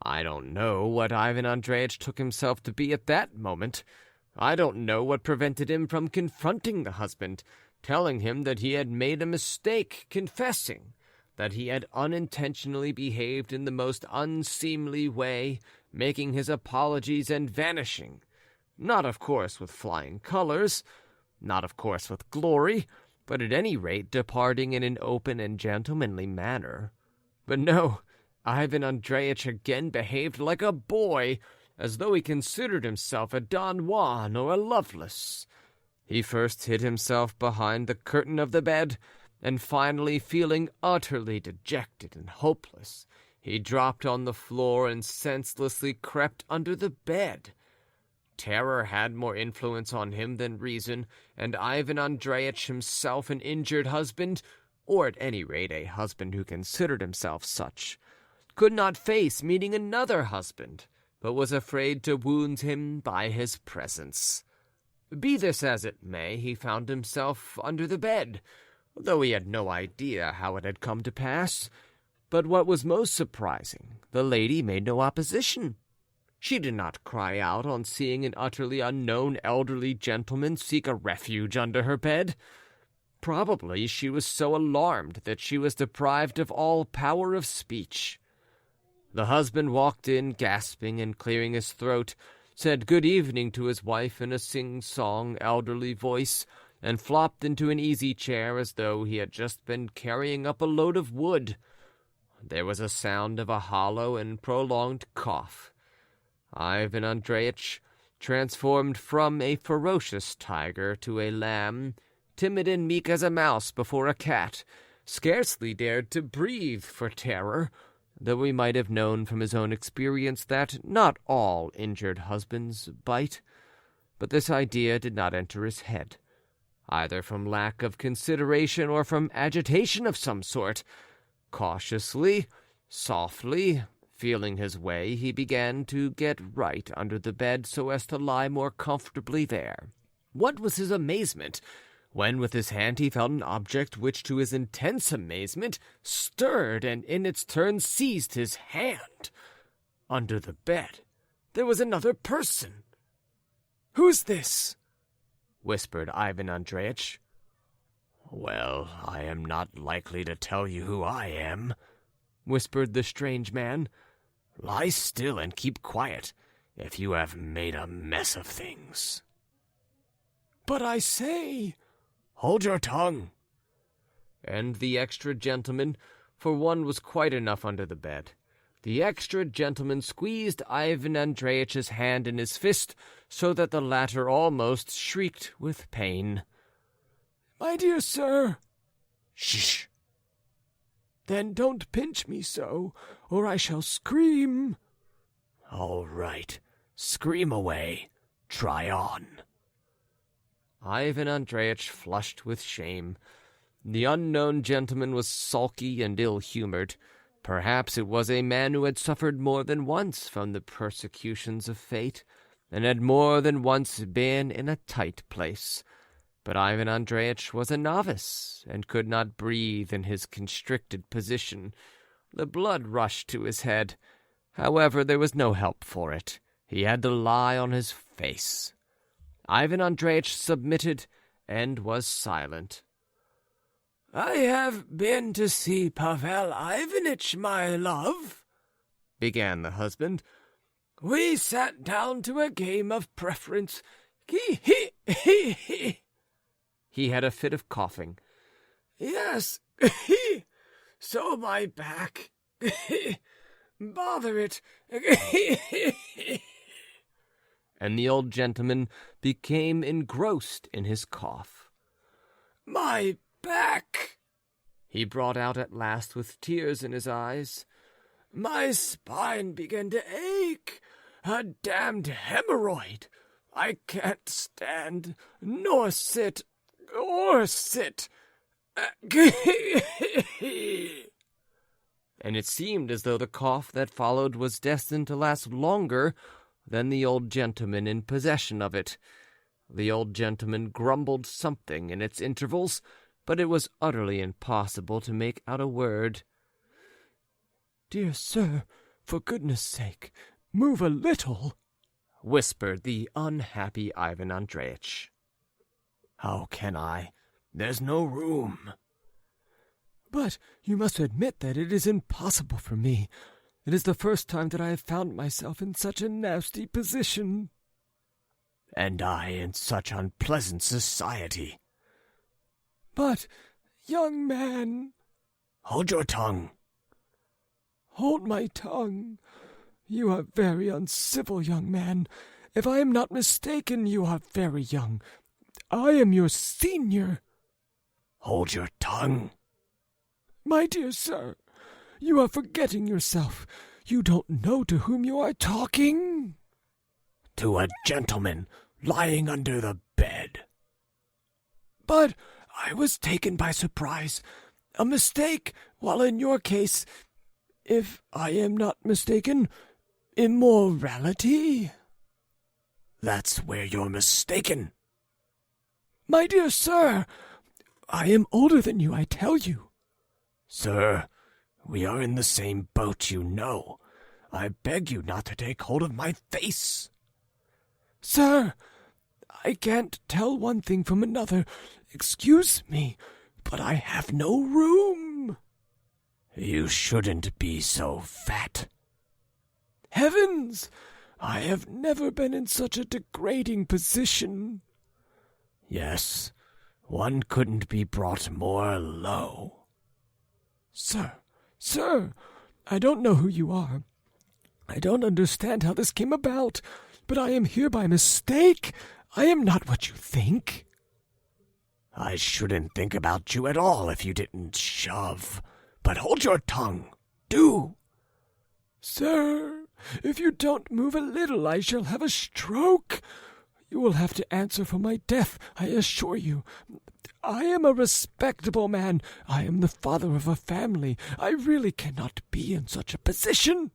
I don't know what Ivan Andreyitch took himself to be at that moment. I don't know what prevented him from confronting the husband, telling him that he had made a mistake, confessing that he had unintentionally behaved in the most unseemly way, making his apologies and vanishing. Not, of course, with flying colors, not, of course, with glory, but at any rate departing in an open and gentlemanly manner. But no, Ivan Andreyitch again behaved like a boy, as though he considered himself a Don Juan or a Lovelace. He first hid himself behind the curtain of the bed, and finally, feeling utterly dejected and hopeless, he dropped on the floor and senselessly crept under the bed. Terror had more influence on him than reason, and Ivan Andreyitch, himself an injured husband, or at any rate a husband who considered himself such, could not face meeting another husband, but was afraid to wound him by his presence. Be this as it may, he found himself under the bed, though he had no idea how it had come to pass. But what was most surprising, the lady made no opposition. She did not cry out on seeing an utterly unknown elderly gentleman seek a refuge under her bed. Probably she was so alarmed that she was deprived of all power of speech. The husband walked in, gasping and clearing his throat, said good evening to his wife in a sing-song elderly voice, and flopped into an easy-chair as though he had just been carrying up a load of wood. There was a sound of a hollow and prolonged cough. Ivan Andreyitch, transformed from a ferocious tiger to a lamb, timid and meek as a mouse before a cat, scarcely dared to breathe for terror, though he might have known from his own experience that not all injured husbands bite. But this idea did not enter his head, either from lack of consideration or from agitation of some sort. Cautiously, softly, feeling his way, he began to get right under the bed so as to lie more comfortably there. What was his amazement when with his hand he felt an object which, to his intense amazement, stirred and in its turn seized his hand. Under the bed there was another person. "Who's this?" whispered Ivan Andreyitch. "Well, I am not likely to tell you who I am," whispered the strange man. "Lie still and keep quiet, if you have made a mess of things." "But I say—" "Hold your tongue." And the extra gentleman, for one was quite enough under the bed, the extra gentleman squeezed Ivan Andreyitch's hand in his fist so that the latter almost shrieked with pain. "My dear sir—" "Shh!" "Then don't pinch me so, or I shall scream." "All right, scream away. Try on." Ivan Andreyitch flushed with shame. The unknown gentleman was sulky and ill-humored. Perhaps it was a man who had suffered more than once from the persecutions of fate, and had more than once been in a tight place. But Ivan Andreyitch was a novice, and could not breathe in his constricted position. The blood rushed to his head. However, there was no help for it. He had to lie on his face. Ivan Andreyitch submitted, and was silent. "I have been to see Pavel Ivanitch, my love," began the husband. "We sat down to a game of preference. He. He had a fit of coughing. "Yes, so my back. Bother it. And the old gentleman became engrossed in his cough. "My back," he brought out at last with tears in his eyes. "My spine began to ache. A damned hemorrhoid. I can't stand, nor sit, or sit." And it seemed as though the cough that followed was destined to last longer than the old gentleman in possession of it. The old gentleman grumbled something in its intervals, but it was utterly impossible to make out a word. "Dear sir, for goodness' sake, move a little," whispered the unhappy Ivan Andreyitch. "How can I? There's no room." "But you must admit that it is impossible for me. It is the first time that I have found myself in such a nasty position." and I in such unpleasant society. But, young man— Hold your tongue. Hold my tongue. You are very uncivil, young man. If I am not mistaken, you are very young. I am your senior. Hold your tongue. My dear sir, you are forgetting yourself. You don't know to whom you are talking. To a gentleman lying under the bed. But I was taken by surprise. A mistake, while in your case, if I am not mistaken, immorality. That's where you're mistaken. My dear sir, I am older than you, I tell you. Sir, we are in the same boat, you know. I beg you not to take hold of my face. Sir, I can't tell one thing from another. Excuse me, but I have no room. You shouldn't be so fat. Heavens! I have never been in such a degrading position. Yes, one couldn't be brought more low. Sir, I don't know who you are. I don't understand how this came about, but I am here by mistake. I am not what you think. I shouldn't think about you at all if you didn't shove. But hold your tongue. Do. Sir, if you don't move a little, I shall have a stroke. You will have to answer for my death, I assure you. I am a respectable man. I am the father of a family. I really cannot be in such a position.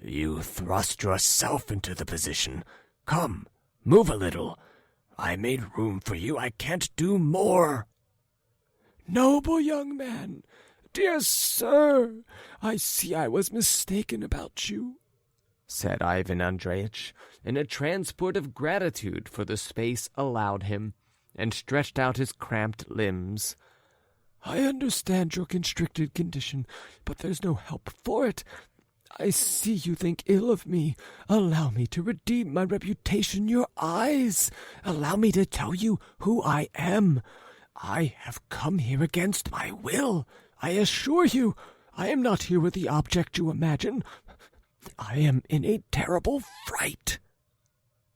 You thrust yourself into the position. Come, move a little. I made room for you. I can't do more. Noble young man, dear sir, I see I was mistaken about you, said Ivan Andreitch, in a transport of gratitude for the space allowed him, and stretched out his cramped limbs. I understand your constricted condition, but there's no help for it. I see you think ill of me. Allow me to redeem my reputation in your eyes. Allow me to tell you who I am. I have come here against my will. I assure you, I am not here with the object you imagine. I am in a terrible fright.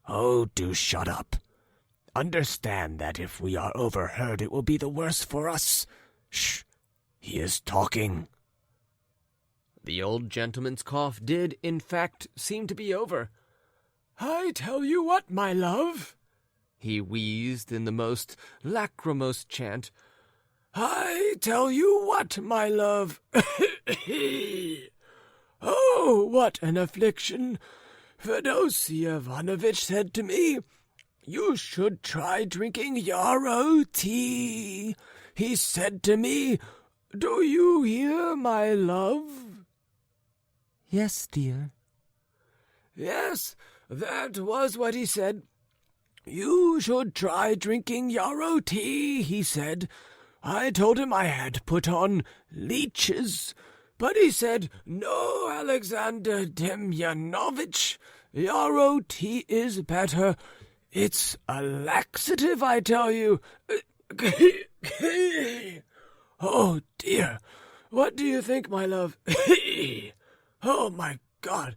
Oh, do shut up. Understand that if we are overheard, it will be the worse for us. Shh, he is talking. The old gentleman's cough did, in fact, seem to be over. I tell you what, my love, he wheezed in the most lachrymose chant. I tell you what, my love. Oh, what an affliction! Fedosey Ivanovitch said to me, "You should try drinking yarrow tea." He said to me, "Do you hear, my love?" Yes, dear. Yes, that was what he said. "You should try drinking yarrow tea," he said. I told him I had put on leeches, but he said, "No, Alexander Demyanovitch, yarrow tea is better. It's a laxative, I tell you." Oh, dear. What do you think, my love? Oh, my God.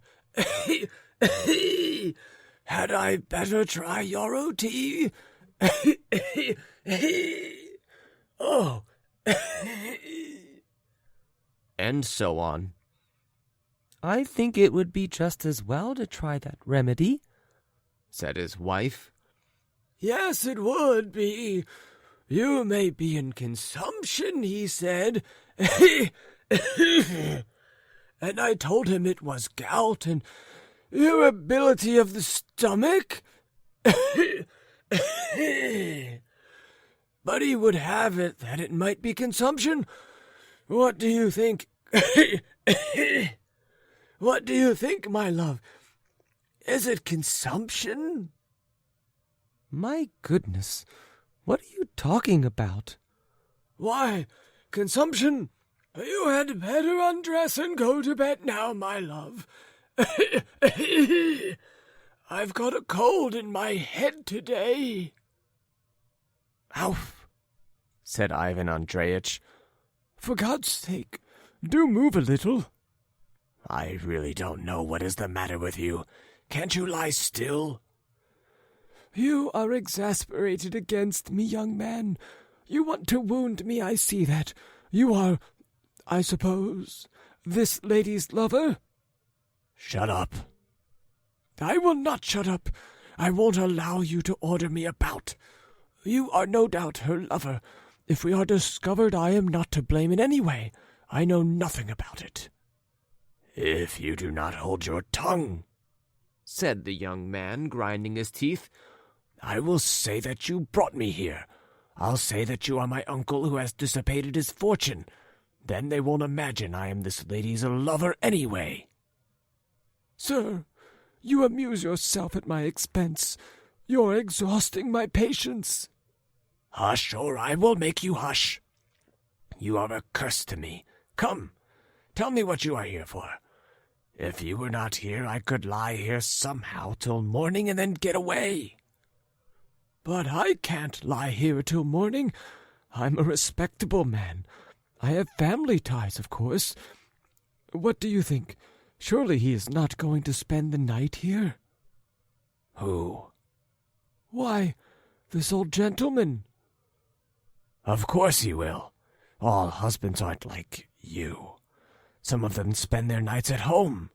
Had I better try yarrow tea? Oh. And so on. I think it would be just as well to try that remedy, said his wife. Yes, it would be. You may be in consumption, he said. And I told him it was gout and irritability of the stomach. But he would have it that it might be consumption. What do you think? What do you think, my love? Is it consumption? My goodness, what are you talking about? Why, consumption. You had better undress and go to bed now, my love. I've got a cold in my head today." "Alf," said Ivan Andreyitch, "for God's sake, do move a little." "I really don't know what is the matter with you. Can't you lie still?" "You are exasperated against me, young man. You want to wound me, I see that. You are, I suppose, this lady's lover?" "Shut up." "I will not shut up. I won't allow you to order me about. You are no doubt her lover. If we are discovered, I am not to blame in any way. I know nothing about it." "If you do not hold your tongue," said the young man, grinding his teeth, "I will say that you brought me here. I'll say that you are my uncle who has dissipated his fortune. Then they won't imagine I am this lady's lover anyway." "Sir, you amuse yourself at my expense. You're exhausting my patience." "Hush, or I will make you hush. You are a curse to me. Come, tell me what you are here for. If you were not here, I could lie here somehow till morning and then get away." "But I can't lie here till morning. I'm a respectable man. I have family ties, of course. What do you think? Surely he is not going to spend the night here?" "Who?" "Why, this old gentleman." "Of course he will. All husbands aren't like you. Some of them spend their nights at home."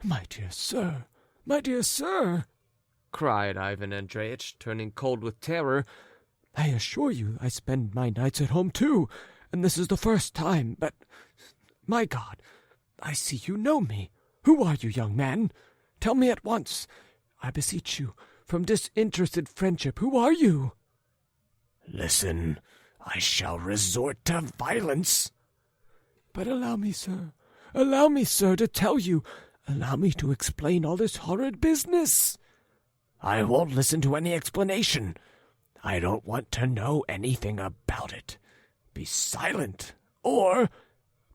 My dear sir," cried Ivan Andreyitch, turning cold with terror, "I assure you I spend my nights at home too, and this is the first time, but, my God, I see you know me. Who are you, young man? Tell me at once, I beseech you, from disinterested friendship, who are you?" "Listen, I shall resort to violence." "But allow me, sir, to tell you. Allow me to explain all this horrid business." "I won't listen to any explanation. I don't want to know anything about it. Be silent, or—"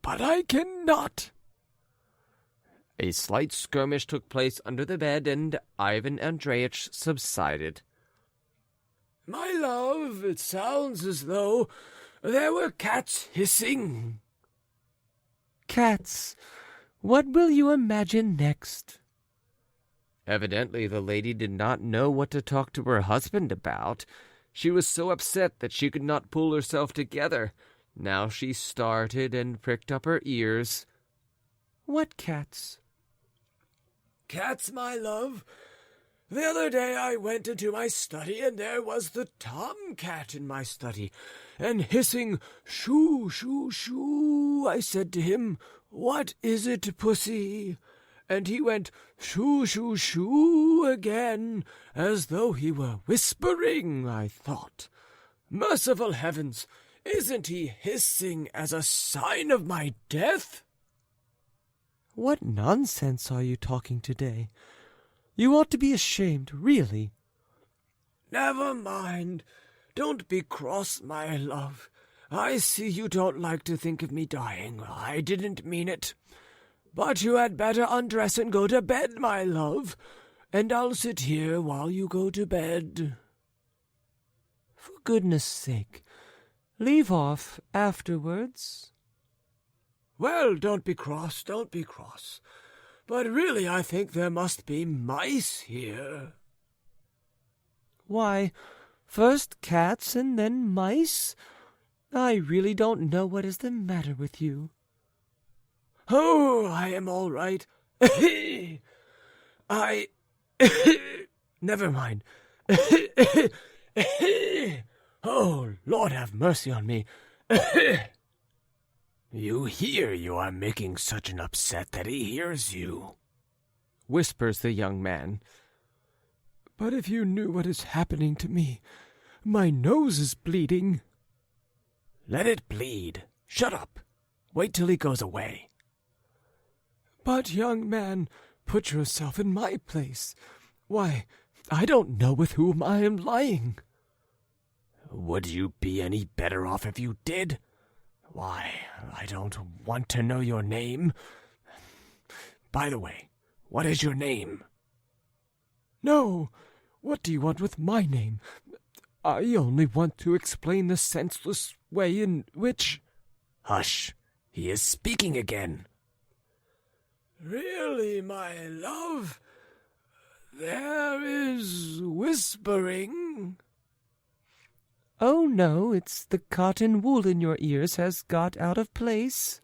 "But I cannot." A slight skirmish took place under the bed, and Ivan Andreyitch subsided. "My love, it sounds as though there were cats hissing." "Cats? What will you imagine next?" Evidently the lady did not know what to talk to her husband about. She was so upset that she could not pull herself together. Now she started and pricked up her ears. "What cats?" "Cats, my love. The other day I went into my study, and there was the tomcat in my study, and hissing, 'Shoo, shoo, shoo.' I said to him, 'What is it, pussy?' And he went, 'Shoo, shoo, shoo,' again, as though he were whispering, I thought. Merciful heavens, isn't he hissing as a sign of my death?" "What nonsense are you talking today? You ought to be ashamed, really." "Never mind. Don't be cross, my love. I see you don't like to think of me dying. I didn't mean it. But you had better undress and go to bed, my love, and I'll sit here while you go to bed." "For goodness' sake, leave off afterwards." "Well, don't be cross. But really I think there must be mice here." "Why, first cats and then mice? I really don't know what is the matter with you." "Oh, I am all right. Never mind. Oh, Lord have mercy on me. You hear you are making such an upset that he hears you," whispers the young man. "But if you knew what is happening to me, my nose is bleeding." "Let it bleed. Shut up. Wait till he goes away." "But, young man, put yourself in my place. Why, I don't know with whom I am lying." "Would you be any better off if you did? Why, I don't want to know your name. By the way, what is your name?" No, what do you want with my name? I only want to explain the senseless way in which—" "Hush! He is speaking again." "Really, my love, there is whispering." "Oh, no, it's the cotton wool in your ears has got out of place."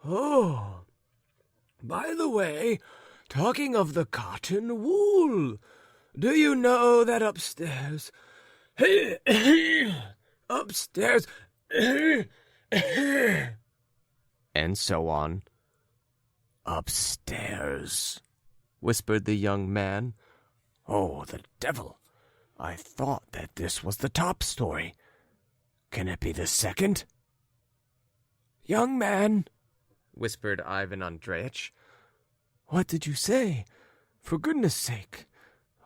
"Oh, by the way, talking of the cotton wool, do you know that upstairs, upstairs, And so on. "Upstairs," whispered the young man. "Oh, the devil! I thought that this was the top story. Can it be the second?" "Young man," whispered Ivan Andreyitch. "what did you say? For goodness sake,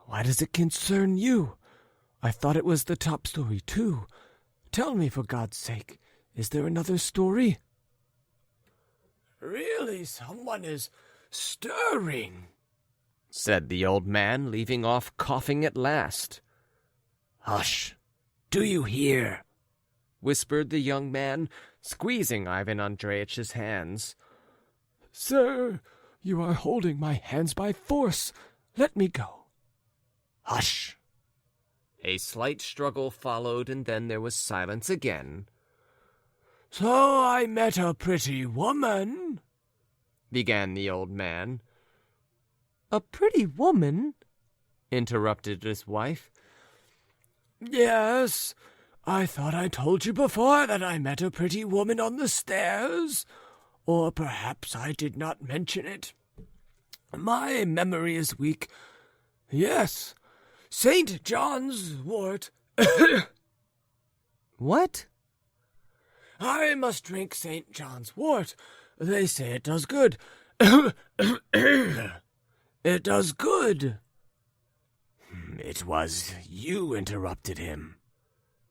why does it concern you? I thought it was the top story, too. Tell me, for God's sake, is there another story?" "Really, someone is stirring," said the old man, leaving off coughing at last. "Hush! Do you hear?" whispered the young man, squeezing Ivan Andreyitch's hands. "Sir, you are holding my hands by force. Let me go." "Hush!" A slight struggle followed, and then there was silence again. "So I met a pretty woman," began the old man. "A pretty woman?" interrupted his wife. "Yes, I thought I told you before that I met a pretty woman on the stairs. Or perhaps I did not mention it. My memory is weak. Yes, St. John's wort." "What?" "I must drink St. John's wort. They say it does good." "It does good." "It was you interrupted him,"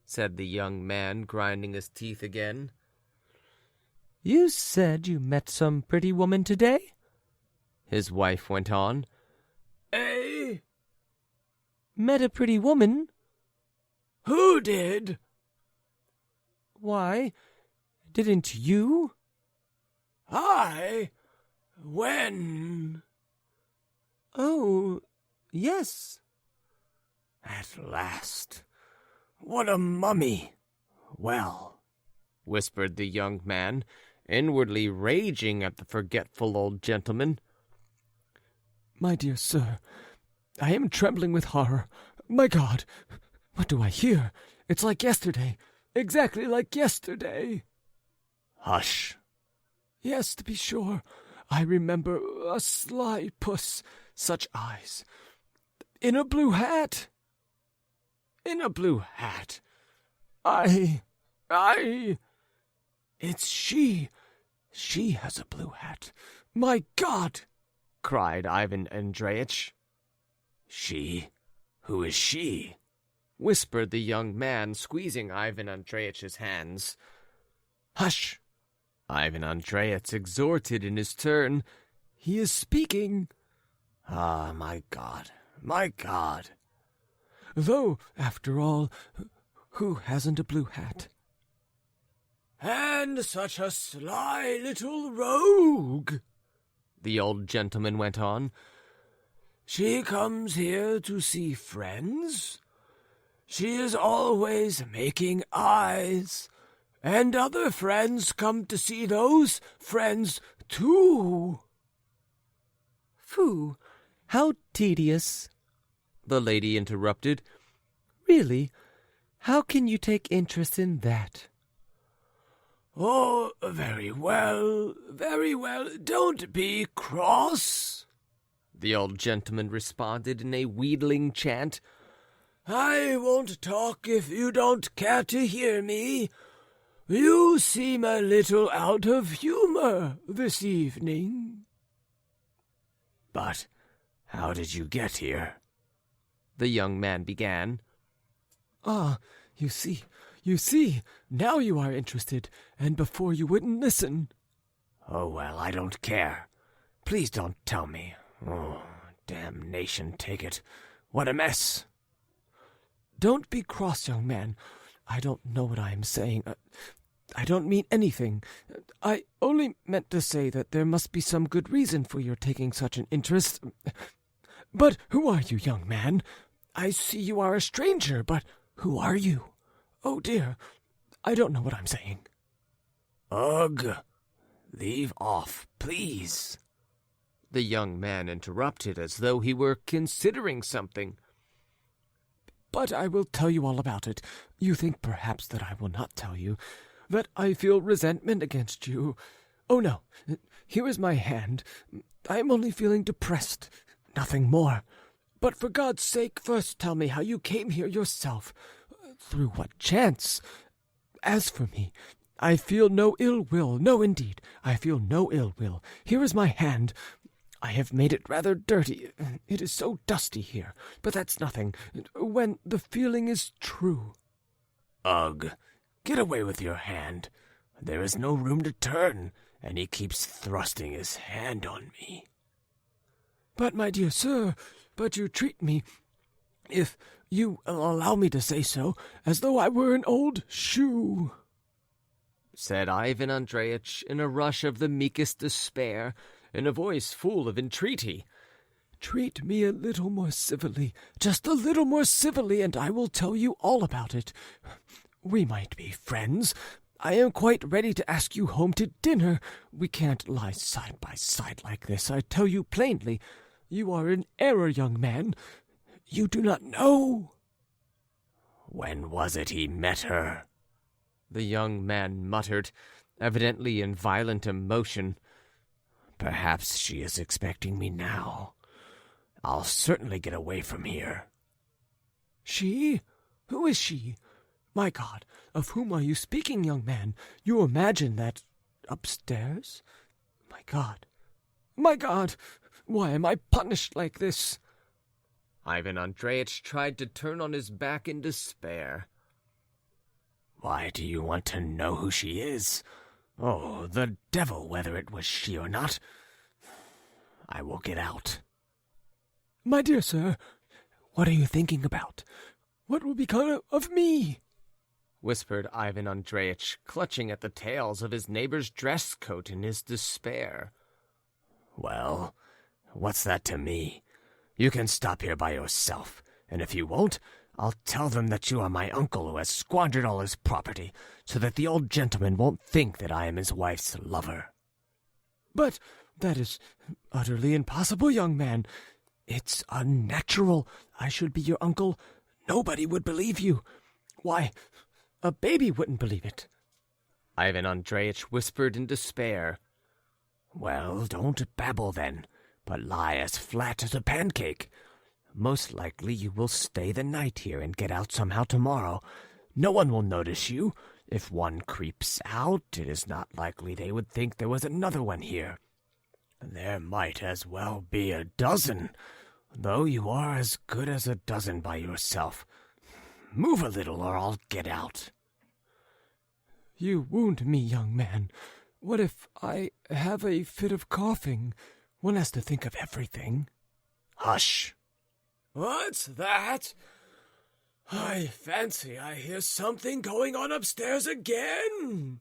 said the young man, grinding his teeth again. "You said you met some pretty woman today?" his wife went on. "Eh? "Met a pretty woman? Who did?" Why, didn't you?" "I? When?" "Oh, yes." "At last. What a mummy. Well," whispered the young man, inwardly raging at the forgetful old gentleman. "My dear sir, I am trembling with horror. My God, what do I hear? It's like yesterday, exactly like yesterday." "Hush." "Yes, to be sure, I remember a sly puss, such eyes, in a blue hat." "In a blue hat? I... It's she. She has a blue hat. My God!" cried Ivan Andreyitch. "She? Who is she?" whispered the young man, squeezing Ivan Andreyitch's hands. "Hush!" Ivan Andreyitch exhorted in his turn. "He is speaking." "Ah, my God, my God." "Though, after all, who hasn't a blue hat?" "And such a sly little rogue," the old gentleman went on. "She comes here to see friends. She is always making eyes, and other friends come to see those friends too." "Phoo, how tedious!" the lady interrupted. "Really, how can you take interest in that?" "Oh, very well, very well. Don't be cross," the old gentleman responded in a wheedling chant. "I won't talk if you don't care to hear me. You seem a little out of humor this evening." "But how did you get here?" the young man began. "Ah, you see, now you are interested, and before you wouldn't listen." "Oh, well, I don't care. Please don't tell me. Oh, Damnation take it. What a mess. Don't be cross, young man. I don't know what I am saying. I don't mean anything. I only meant to say that there must be some good reason for your taking such an interest. But who are you, young man? I see you are a stranger, but who are you? Oh, dear, I don't know what I'm saying. Ugh, leave off, please. The young man interrupted as though he were considering something. But I will tell you all about it. You think perhaps that I will not tell you, that I feel resentment against you. Oh, no, here is my hand. I am only feeling depressed, nothing more. But for God's sake, first tell me how you came here yourself. Through what chance? As for me, I feel no ill will. No, indeed, I feel no ill will. Here is my hand. I have made it rather dirty. It is so dusty here, but that's nothing, when the feeling is true. Ugh, get away with your hand. There is no room to turn, and he keeps thrusting his hand on me. But, my dear sir, but you treat me, if you allow me to say so, as though I were an old shoe, said Ivan Andreyitch in a rush of the meekest despair, in a voice full of entreaty. Treat me a little more civilly, just a little more civilly, and I will tell you all about it. We might be friends. I am quite ready to ask you home to dinner. We can't lie side by side like this, I tell you plainly. You are in error, young man. You do not know. When was it he met her? The young man muttered, evidently in violent emotion. Perhaps she is expecting me now. I'll certainly get away from here. She? Who is she? My God, of whom are you speaking, young man? You imagine that upstairs? My God, why am I punished like this? Ivan Andreyitch tried to turn on his back in despair. Why do you want to know who she is? Oh, the devil, whether it was she or not. I will get out. My dear sir, what are you thinking about? What will become of me? Whispered Ivan Andreyitch, clutching at the tails of his neighbor's dress coat in his despair. Well, what's that to me? You can stop here by yourself, and if you won't, I'll tell them that you are my uncle who has squandered all his property, so that the old gentleman won't think that I am his wife's lover. But that is utterly impossible, young man. It's unnatural. I should be your uncle. Nobody would believe you. Why, a baby wouldn't believe it. Ivan Andreyitch whispered in despair. Well, don't babble then, but lie as flat as a pancake. Most likely you will stay the night here and get out somehow tomorrow. No one will notice you. If one creeps out, it is not likely they would think there was another one here. There might as well be a dozen, though you are as good as a dozen by yourself. Move a little or I'll get out. You wound me, young man. What if I have a fit of coughing? One has to think of everything. Hush. What's that? I fancy I hear something going on upstairs again,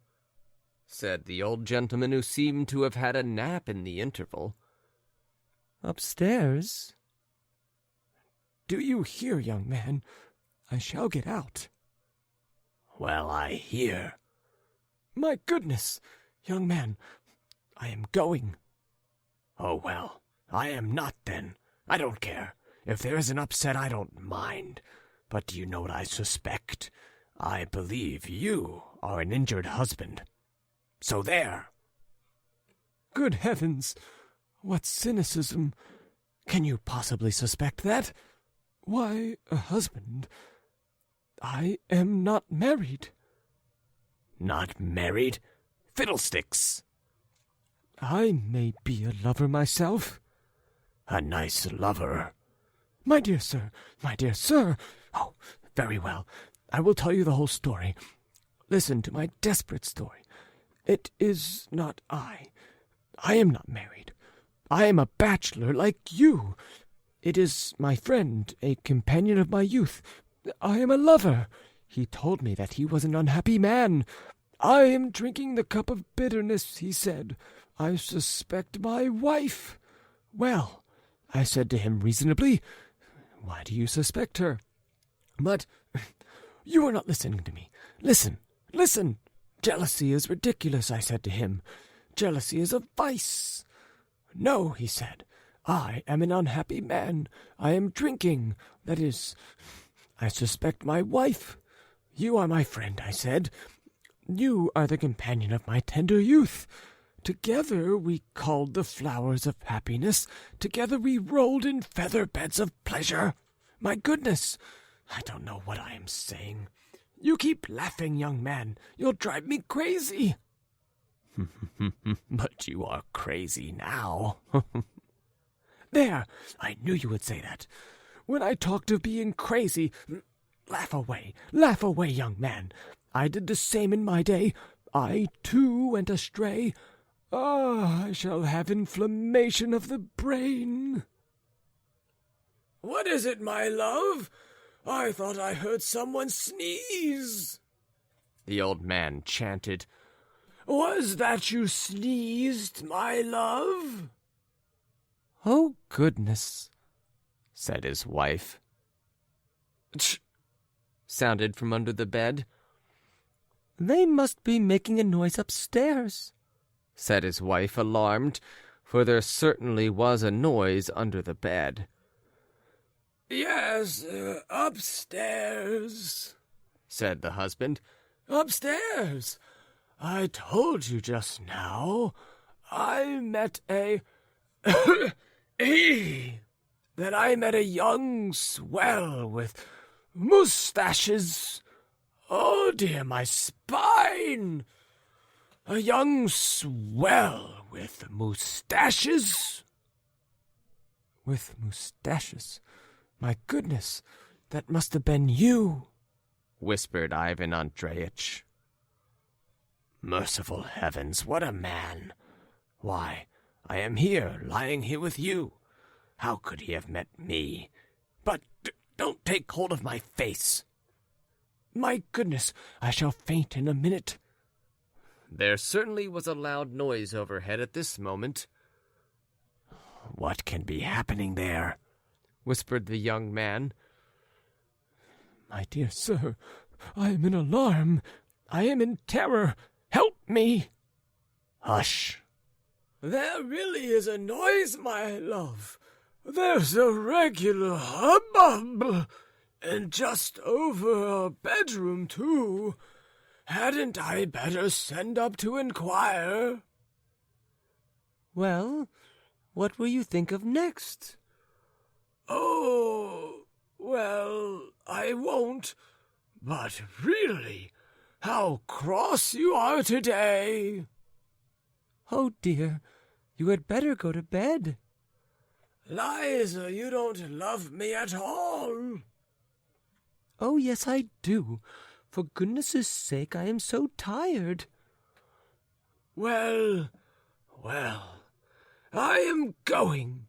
said the old gentleman, who seemed to have had a nap in the interval. Upstairs? Do you hear, young man? I shall get out. Well, I hear. My goodness, young man, I am going. Oh, well, I am not then. I don't care. If there is an upset, I don't mind. But do you know what I suspect? I believe you are an injured husband. So there. Good heavens, what cynicism! Can you possibly suspect that? Why, a husband. I am not married. Not married? Fiddlesticks! I may be a lover myself. A nice lover. My dear sir, my dear sir! Oh, very well. I will tell you the whole story. Listen to my desperate story. It is not I. I am not married. I am a bachelor like you. It is my friend, a companion of my youth. I am a lover. He told me that he was an unhappy man. I am drinking the cup of bitterness, he said. I suspect my wife. Well, I said to him reasonably, why do you suspect her? But you are not listening to me. Listen, listen. Jealousy is ridiculous, I said to him. Jealousy is a vice. No, he said. I am an unhappy man. I am drinking. That is, I suspect my wife. You are my friend, I said. You are the companion of my tender youth. Together we culled the flowers of happiness. Together we rolled in feather beds of pleasure. My goodness, I don't know what I am saying. You keep laughing, young man. You'll drive me crazy. But you are crazy now. There, I knew you would say that. When I talked of being crazy, laugh away, young man. I did the same in my day. I, too, went astray. Ah, I shall have inflammation of the brain. What is it, my love? I thought I heard someone sneeze. The old man chanted. Was that you sneezed, my love? Oh, goodness, said his wife. Tch, sounded from under the bed. They must be making a noise upstairs, said his wife, alarmed, for there certainly was a noise under the bed. Yes, upstairs, said the husband. Upstairs. I told you just now. I met that I met a young swell with moustaches. Oh dear, my spine! A young swell with moustaches. With moustaches? My goodness, that must have been you, whispered Ivan Andreitch. Merciful heavens, what a man! Why, I am here, lying here with you. How could he have met me? But don't take hold of my face. My goodness, I shall faint in a minute. There certainly was a loud noise overhead at this moment. What can be happening there? Whispered the young man. My dear sir, I am in alarm. I am in terror. Help me. Hush. There really is a noise, my love. There's a regular hubbub. And just over our bedroom, too. Hadn't I better send up to inquire? Well, what will you think of next? Oh, well, I won't. But really, how cross you are today. Oh, dear, you had better go to bed. Liza, you don't love me at all. Oh, yes, I do. For goodness' sake, I am so tired. Well, I am going.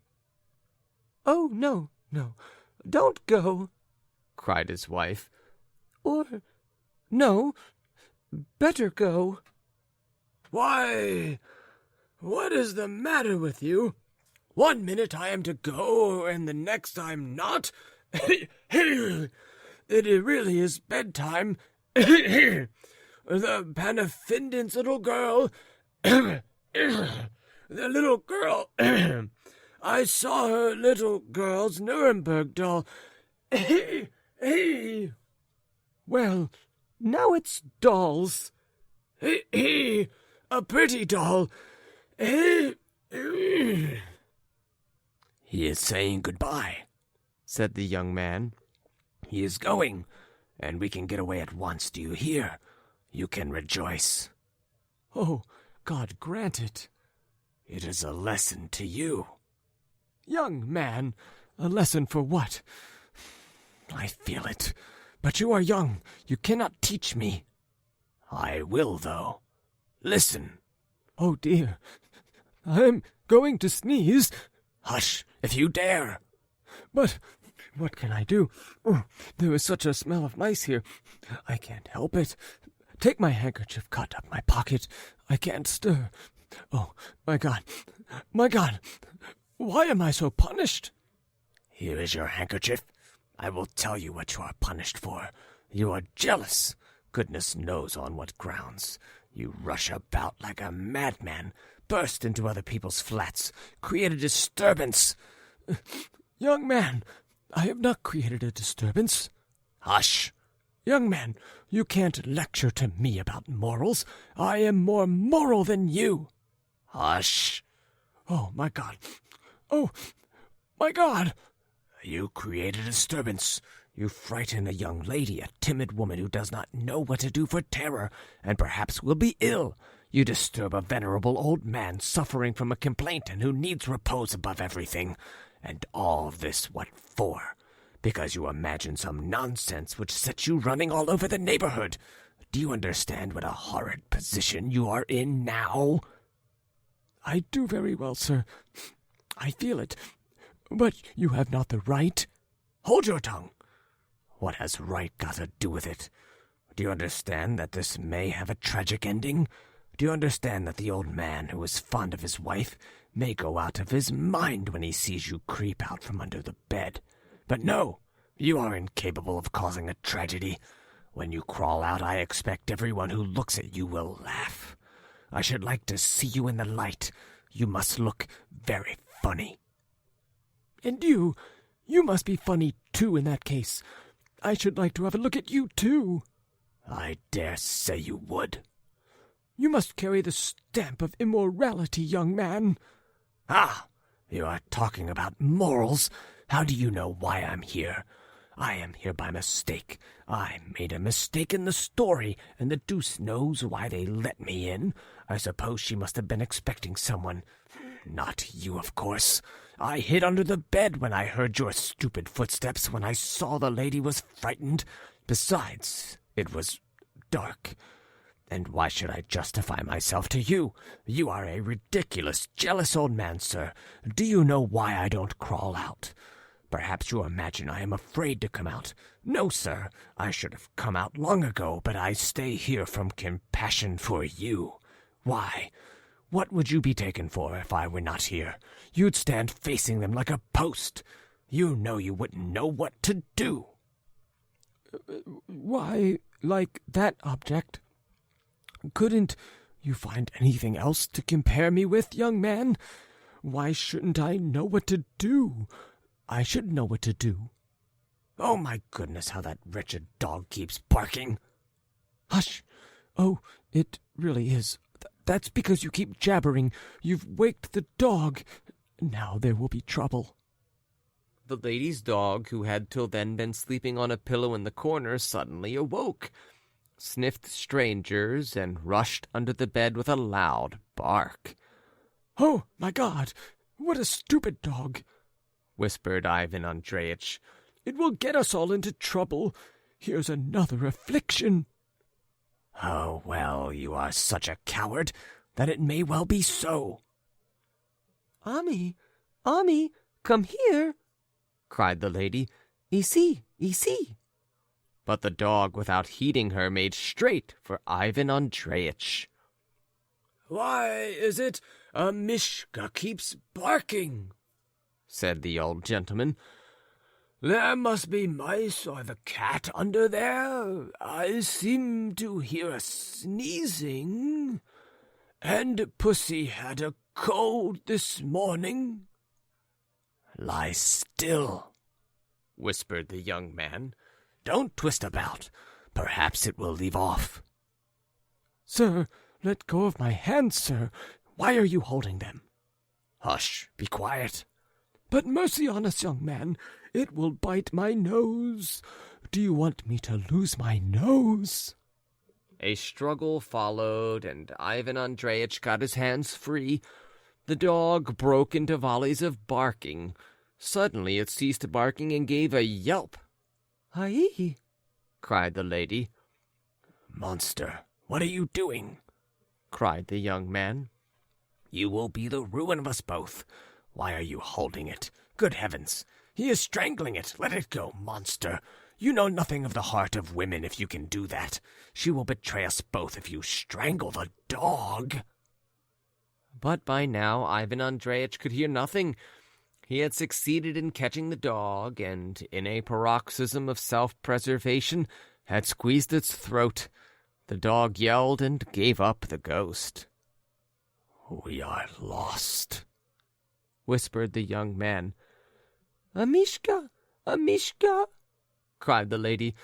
Oh, no, don't go, cried his wife. Or, no, better go. Why, what is the matter with you? 1 minute I am to go, and the next I'm not. It really is bedtime. The Panafindin's little girl. The little girl. I saw her little girl's Nuremberg doll. Well, now it's dolls. A pretty doll. He is saying goodbye, said the young man. He is going, and we can get away at once, do you hear? You can rejoice. Oh, God grant it. It is a lesson to you. Young man, a lesson for what? I feel it, but you are young. You cannot teach me. I will, though. Listen. Oh, dear, I'm going to sneeze. Hush, if you dare. But what can I do? Oh, there is such a smell of mice here. I can't help it. Take my handkerchief, cut up my pocket. I can't stir. Oh, my God. My God. Why am I so punished? Here is your handkerchief. I will tell you what you are punished for. You are jealous. Goodness knows on what grounds. You rush about like a madman, burst into other people's flats, create a disturbance. Young man, I have not created a disturbance. Hush! Young man, you can't lecture to me about morals. I am more moral than you. Hush! Oh, my God. Oh, my God! You create a disturbance. You frighten a young lady, a timid woman who does not know what to do for terror, and perhaps will be ill. You disturb a venerable old man suffering from a complaint and who needs repose above everything. And all this what for? Because you imagine some nonsense which sets you running all over the neighborhood. Do you understand what a horrid position you are in now? I do very well, sir. I feel it. But you have not the right. Hold your tongue. What has right got to do with it? Do you understand that this may have a tragic ending? Do you understand that the old man who is fond of his wife may go out of his mind when he sees you creep out from under the bed? But no, you are incapable of causing a tragedy. When you crawl out, I expect everyone who looks at you will laugh. I should like to see you in the light. You must look very funny. And you must be funny, too, in that case. I should like to have a look at you, too. I dare say you would. You must carry the stamp of immorality, young man. Ah, you are talking about morals. How do you know why I'm here? I am here by mistake. I made a mistake in the story, and the deuce knows why they let me in. I suppose she must have been expecting someone. Not you, of course. I hid under the bed when I heard your stupid footsteps, when I saw the lady was frightened. Besides, it was dark. And why should I justify myself to you? You are a ridiculous, jealous old man, sir. Do you know why I don't crawl out? Perhaps you imagine I am afraid to come out. No, sir, I should have come out long ago, but I stay here from compassion for you. Why? What would you be taken for if I were not here? You'd stand facing them like a post. You know you wouldn't know what to do. Why, like that object? Couldn't you find anything else to compare me with, young man? Why shouldn't I know what to do? I should know what to do. Oh, my goodness, how that wretched dog keeps barking. Hush! Oh, it really is. That's because you keep jabbering. You've waked the dog. Now there will be trouble. The lady's dog, who had till then been sleeping on a pillow in the corner, suddenly awoke, sniffed strangers, and rushed under the bed with a loud bark. Oh, my God! What a stupid dog! Whispered Ivan Andreyitch. It will get us all into trouble. Here's another affliction. Oh, well, you are such a coward that it may well be so. Ami, come here, cried the lady. Ici. But the dog, without heeding her, made straight for Ivan Andreyitch. Why is it Mishka keeps barking? Said the old gentleman. There must be mice or the cat under there. I seem to hear a sneezing. And Pussy had a cold this morning. Lie still, whispered the young man. Don't twist about. Perhaps it will leave off. Sir, let go of my hands, sir. Why are you holding them? Hush, be quiet. But mercy on us, young man. It will bite my nose. Do you want me to lose my nose? A struggle followed, and Ivan Andreyitch got his hands free. The dog broke into volleys of barking. Suddenly it ceased barking and gave a yelp. "Hi!" cried the lady. Monster, what are you doing? Cried the young man. You will be the ruin of us both. Why are you holding it? Good heavens! He is strangling it. Let it go, monster. You know nothing of the heart of women if you can do that. She will betray us both if you strangle the dog. But by now Ivan Andreyitch could hear nothing. He had succeeded in catching the dog, and in a paroxysm of self-preservation had squeezed its throat. The dog yelled and gave up the ghost. "We are lost," whispered the young man. "Amishka! Amishka!" cried the lady.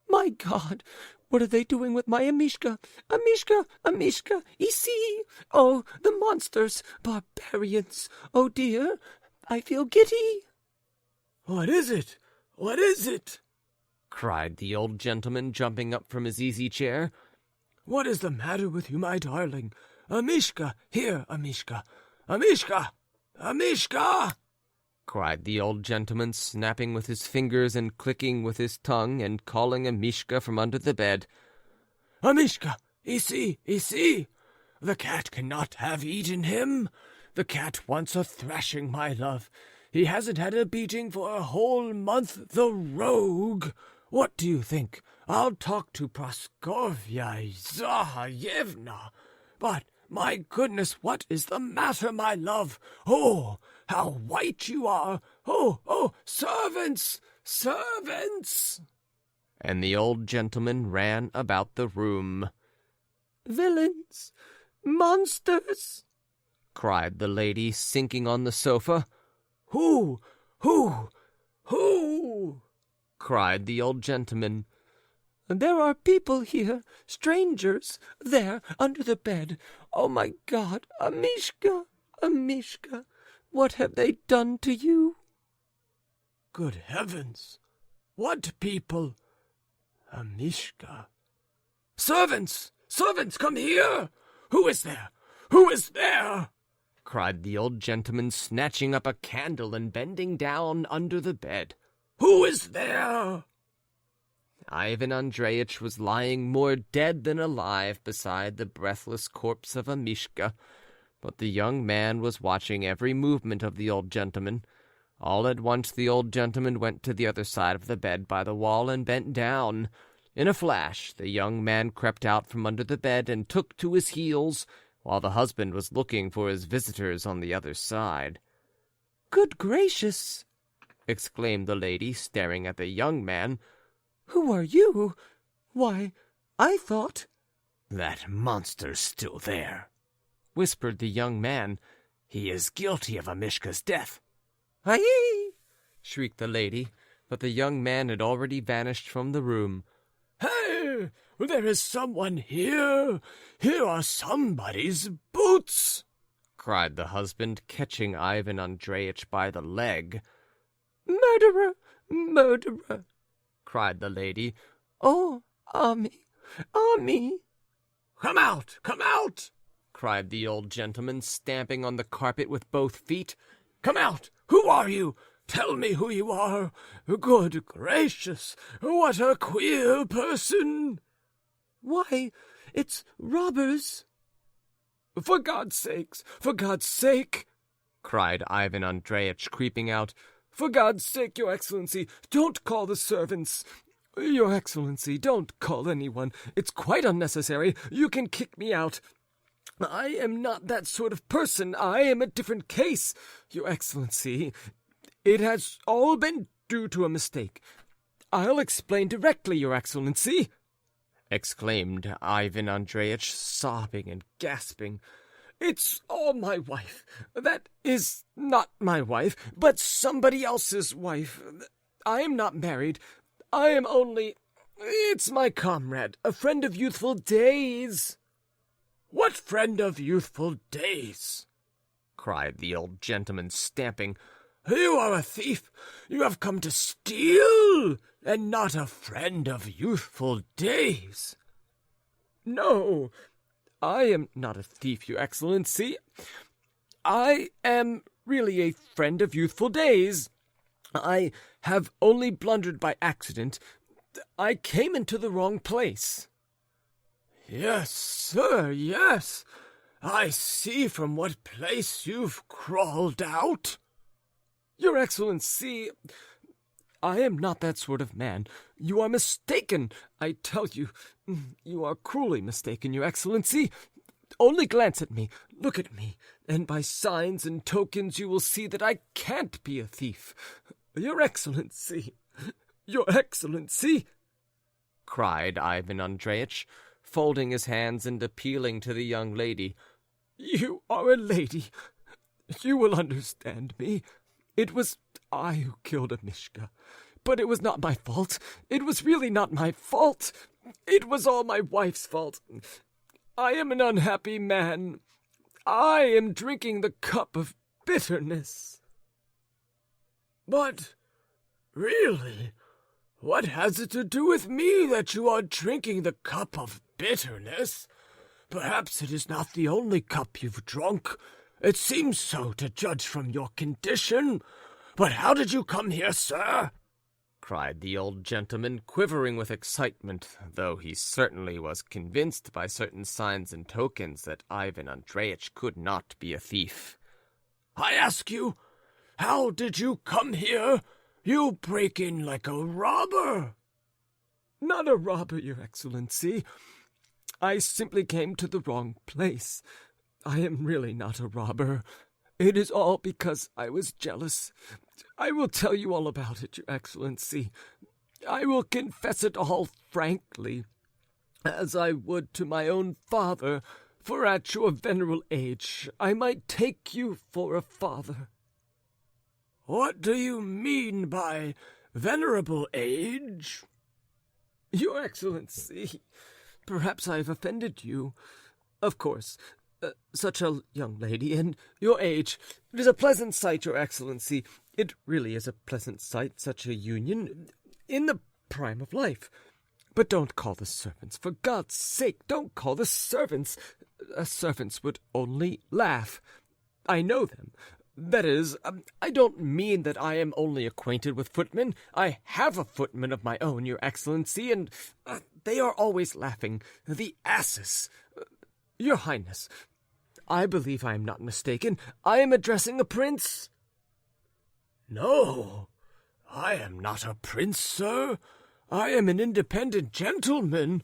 "My God, what are they doing with my Amishka? Amishka! Amishka! Ici! Oh, the monsters! Barbarians! Oh, dear! I feel giddy!" "What is it? What is it?" cried the old gentleman, jumping up from his easy-chair. "What is the matter with you, my darling? Amishka! Here, Amishka! Amishka! Amishka!" cried the old gentleman, snapping with his fingers and clicking with his tongue and calling Amishka from under the bed. "Amishka! Ici! Ici! The cat cannot have eaten him. The cat wants a thrashing, my love. He hasn't had a beating for a whole month, the rogue. What do you think? I'll talk to Praskovya Zahayevna. But, my goodness, what is the matter, my love? Oh, how white you are! Oh, servants! Servants!" And the old gentleman ran about the room. "Villains! Monsters!" cried the lady, sinking on the sofa. Who? cried the old gentleman. "There are people here, strangers, there, under the bed. Oh, my God! Amishka! Amishka! What have they done to you?" Good heavens! What people? Amishka. Servants! Servants, come here! Who is there? Who is there? cried the old gentleman, snatching up a candle and bending down under the bed. Who is there? Ivan Andreyitch was lying more dead than alive beside the breathless corpse of Amishka, but the young man was watching every movement of the old gentleman. All at once the old gentleman went to the other side of the bed by the wall and bent down. In a flash the young man crept out from under the bed and took to his heels, while the husband was looking for his visitors on the other side. "Good gracious!" exclaimed the lady, staring at the young man. "Who are you? Why, I thought—" That monster's still there, whispered the young man. He is guilty of Amishka's death. "Aye!" shrieked the lady, but the young man had already vanished from the room. Hey! There is someone here! Here are somebody's boots! cried the husband, catching Ivan Andreyitch by the leg. "Murderer! Murderer!" cried the lady. "Oh, Ami! Ami!" Come out! Come out! cried the old gentleman, stamping on the carpet with both feet. Come out! Who are you? Tell me who you are. Good gracious, what a queer person! "Why, it's robbers!" For God's sake, cried Ivan Andreyitch, creeping out. For God's sake, Your Excellency, don't call the servants. Your Excellency, don't call anyone. It's quite unnecessary. You can kick me out. I am not that sort of person. I am a different case. Your Excellency, it has all been due to a mistake. I'll explain directly, Your Excellency, exclaimed Ivan Andreyitch, sobbing and gasping. It's all my wife. That is not my wife, but somebody else's wife. I am not married. I am only... It's my comrade, a friend of youthful days. What friend of youthful days? cried the old gentleman, stamping. You are a thief. You have come to steal, and not a friend of youthful days. No, I am not a thief, Your Excellency. I am really a friend of youthful days. I have only blundered by accident. I came into the wrong place. Yes, sir, yes. I see from what place you've crawled out. Your Excellency, I am not that sort of man. You are mistaken, I tell you. You are cruelly mistaken, Your Excellency. Only glance at me, look at me, and by signs and tokens you will see that I can't be a thief. Your Excellency, Your Excellency, cried Ivan Andreyitch, folding his hands and appealing to the young lady. You are a lady. You will understand me. It was I who killed Amishka, but it was not my fault. It was really not my fault. It was all my wife's fault. I am an unhappy man. I am drinking the cup of bitterness. But, really, what has it to do with me that you are drinking the cup of bitterness? Perhaps it is not the only cup you've drunk. It seems so, to judge from your condition. But how did you come here, sir? Cried the old gentleman, quivering with excitement, though he certainly was convinced by certain signs and tokens that Ivan Andreyitch could not be a thief. I ask you, how did you come here? You break in like a robber. Not a robber, Your Excellency. I simply came to the wrong place. I am really not a robber. It is all because I was jealous. I will tell you all about it, Your Excellency. I will confess it all frankly, as I would to my own father, for at your venerable age I might take you for a father. What do you mean by venerable age? Your Excellency, perhaps I have offended you. Of course, such a young lady, and your age. It is a pleasant sight, Your Excellency. It really is a pleasant sight, such a union, in the prime of life. But don't call the servants, for God's sake, don't call the servants. Servants would only laugh. I know them. That is, I don't mean that I am only acquainted with footmen. I have a footman of my own, Your Excellency, and they are always laughing. The asses! Your Highness, I believe I am not mistaken. I am addressing a prince. No, I am not a prince, sir. I am an independent gentleman.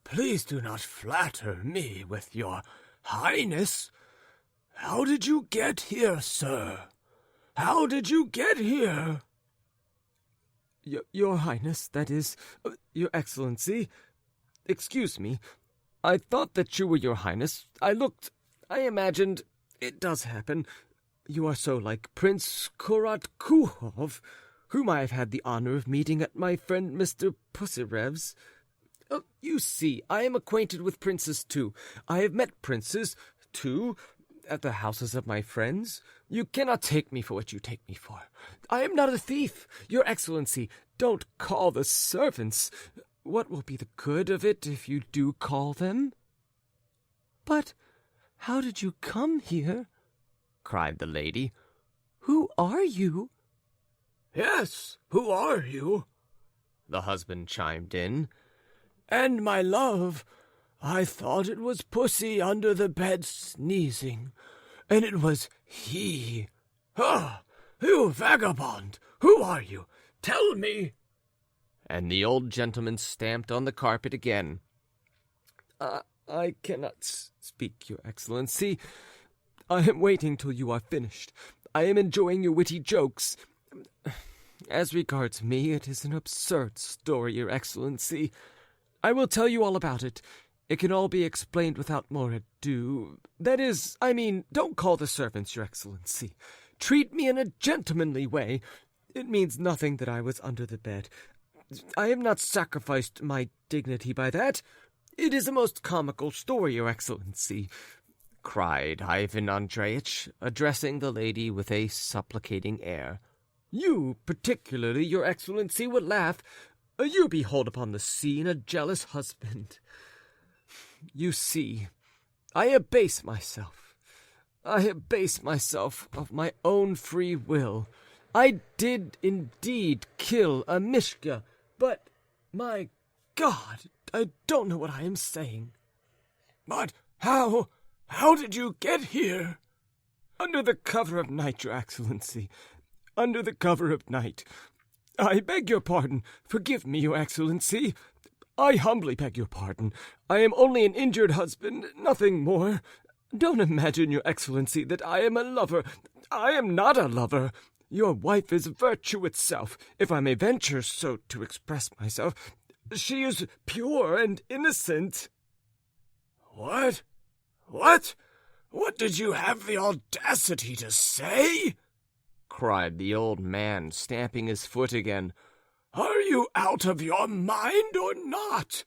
Please do not flatter me with your highness. How did you get here, sir? How did you get here? Your Highness, that is, Your Excellency, excuse me. I thought that you were Your Highness. I imagined, it does happen. You are so like Prince Korotkouhov, whom I have had the honor of meeting at my friend Mr. Pusyrev's. You see, I am acquainted with princes, too. I have met princes, too, at the houses of my friends. You cannot take me for what you take me for. I am not a thief. Your Excellency, don't call the servants. What will be the good of it if you do call them? But how did you come here? Cried the lady. Who are you? Yes, who are you? The husband chimed in. And my love, I thought it was Pussy under the bed sneezing, and it was he. Ah, you vagabond, who are you? Tell me. And the old gentleman stamped on the carpet again. I cannot speak, Your Excellency. I am waiting till you are finished. I am enjoying your witty jokes. As regards me, it is an absurd story, Your Excellency. I will tell you all about it. It can all be explained without more ado. That is, don't call the servants, Your Excellency. Treat me in a gentlemanly way. It means nothing that I was under the bed. I have not sacrificed my dignity by that. It is a most comical story, Your Excellency, cried Ivan Andreyitch, addressing the lady with a supplicating air. You, particularly, Your Excellency, would laugh. You behold upon the scene a jealous husband. You see, I abase myself. I abase myself of my own free will. I did indeed kill Amishka, but, my God, I don't know what I am saying. But how did you get here? Under the cover of night, Your Excellency. under the cover of night. I beg your pardon. Forgive me, your Excellency. I humbly beg your pardon. I am only an injured husband, nothing more. Don't imagine, your Excellency, that I am a lover. I am not a lover. Your wife is virtue itself, if I may venture so to express myself. She is pure and innocent. What? What? What did you have the audacity to say? Cried the old man, stamping his foot again. Are you out of your mind or not?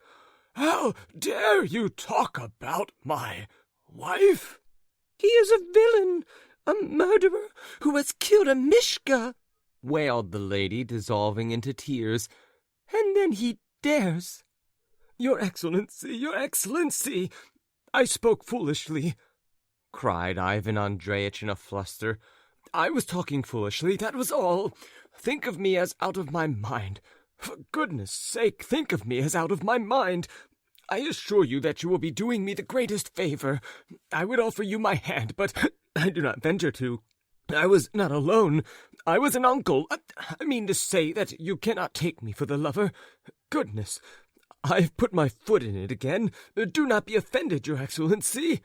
How dare you talk about my wife? He is a villain, a murderer who has killed a Mishka, wailed the lady, dissolving into tears. And then he dares. Your Excellency, I spoke foolishly, cried Ivan Andreyitch in a fluster. I was talking foolishly, that was all. Think of me as out of my mind. For goodness sake, think of me as out of my mind. I assure you that you will be doing me the greatest favor. I would offer you my hand, but I do not venture to. I was not alone. I was an uncle. I mean to say that you cannot take me for the lover. Goodness, I've put my foot in it again. Do not be offended, your Excellency,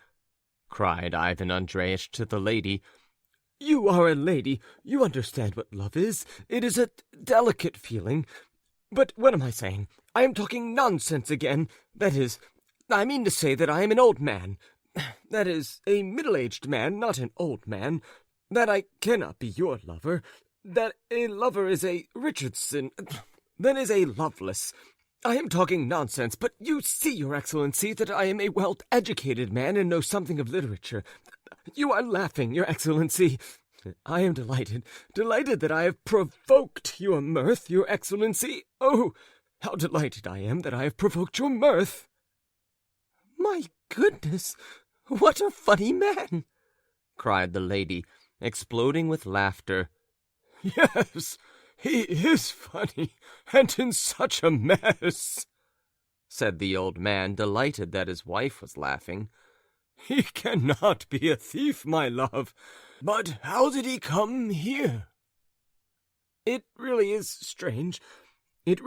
cried Ivan Andreyitch to the lady. You are a lady. You understand what love is. It is a delicate feeling. But what am I saying? I am talking nonsense again. That is, I mean to say that I am an old man. That is, a middle-aged man, not an old man. That I cannot be your lover. That a lover is a Richardson. That is a Lovelace. I am talking nonsense, but you see, your Excellency, that I am a well-educated man and know something of literature. You are laughing, your Excellency. I am delighted that I have provoked your mirth, your Excellency. Oh, how delighted I am that I have provoked your mirth. My goodness, what a funny man, cried the lady, exploding with laughter. Yes, he is funny, and in such a mess, said the old man, delighted that his wife was laughing. He cannot be a thief, my love. But how did he come here? It really is strange. It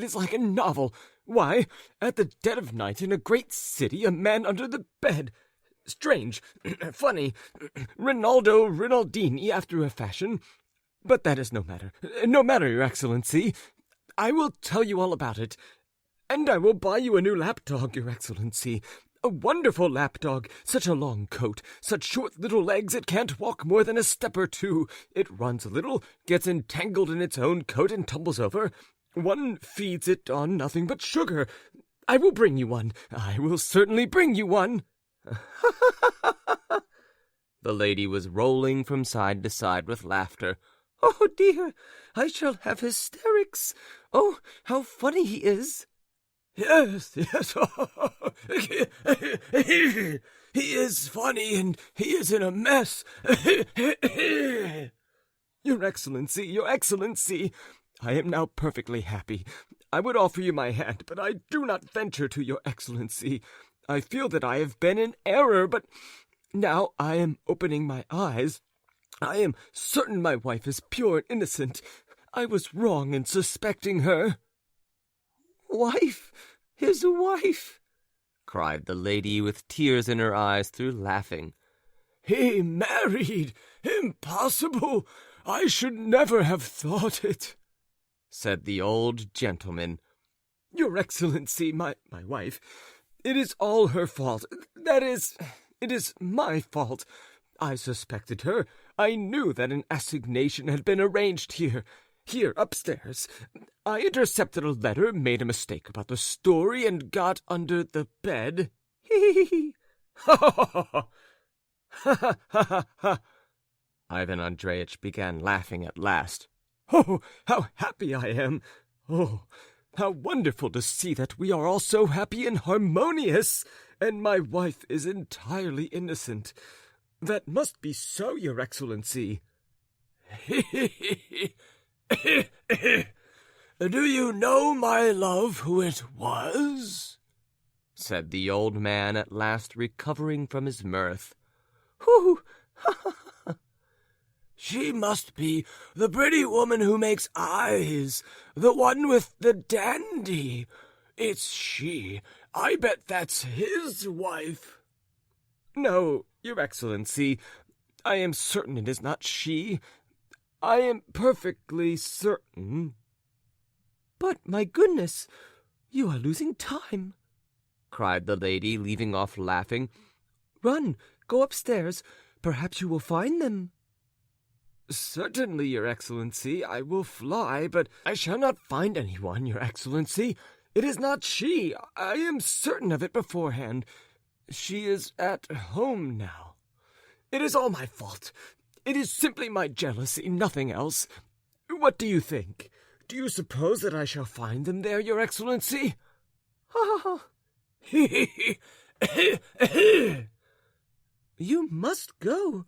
is like a novel. Why, at the dead of night in a great city, a man under the bed. Strange, funny, Rinaldini after a fashion. But that is no matter. No matter, your Excellency. I will tell you all about it. And I will buy you a new lapdog, your Excellency. A wonderful lapdog, such a long coat, such short little legs it can't walk more than a step or two. It runs a little, gets entangled in its own coat and tumbles over. One feeds it on nothing but sugar. I will bring you one. I will certainly bring you one. The lady was rolling from side to side with laughter. Oh, dear, I shall have hysterics. Oh, how funny he is. Yes, he is funny, and he is in a mess. Your Excellency, I am now perfectly happy. I would offer you my hand, but I do not venture to, your Excellency. I feel that I have been in error, but now I am opening my eyes. I am certain my wife is pure and innocent. I was wrong in suspecting her. Wife, his wife, cried the lady with tears in her eyes through laughing. He married! Impossible! I should never have thought it, said the old gentleman. Your Excellency, my wife, it is all her fault. That is, it is my fault. I suspected her. I knew that an assignation had been arranged here, upstairs. I intercepted a letter, made a mistake about the story, and got under the bed. Hee. Ha ha ha ha ha ha. Ivan Andreyitch began laughing at last. Oh, how happy I am! Oh, how wonderful to see that we are all so happy and harmonious, and my wife is entirely innocent. That must be so, your Excellency. Do you know, my love, who it was? Said the old man, at last recovering from his mirth. Who? She must be the pretty woman who makes eyes, the one with the dandy. It's she. I bet that's his wife." "No, Your Excellency, I am certain it is not she. I am perfectly certain." "But, my goodness, you are losing time," cried the lady, leaving off laughing. "Run, go upstairs. Perhaps you will find them." "Certainly, Your Excellency, I will fly, but I shall not find anyone, Your Excellency. It is not she. I am certain of it beforehand. She is at home now. It is all my fault. It is simply my jealousy, nothing else. What do you think? Do you suppose that I shall find them there, Your Excellency?" "Ha ha ha! You must go.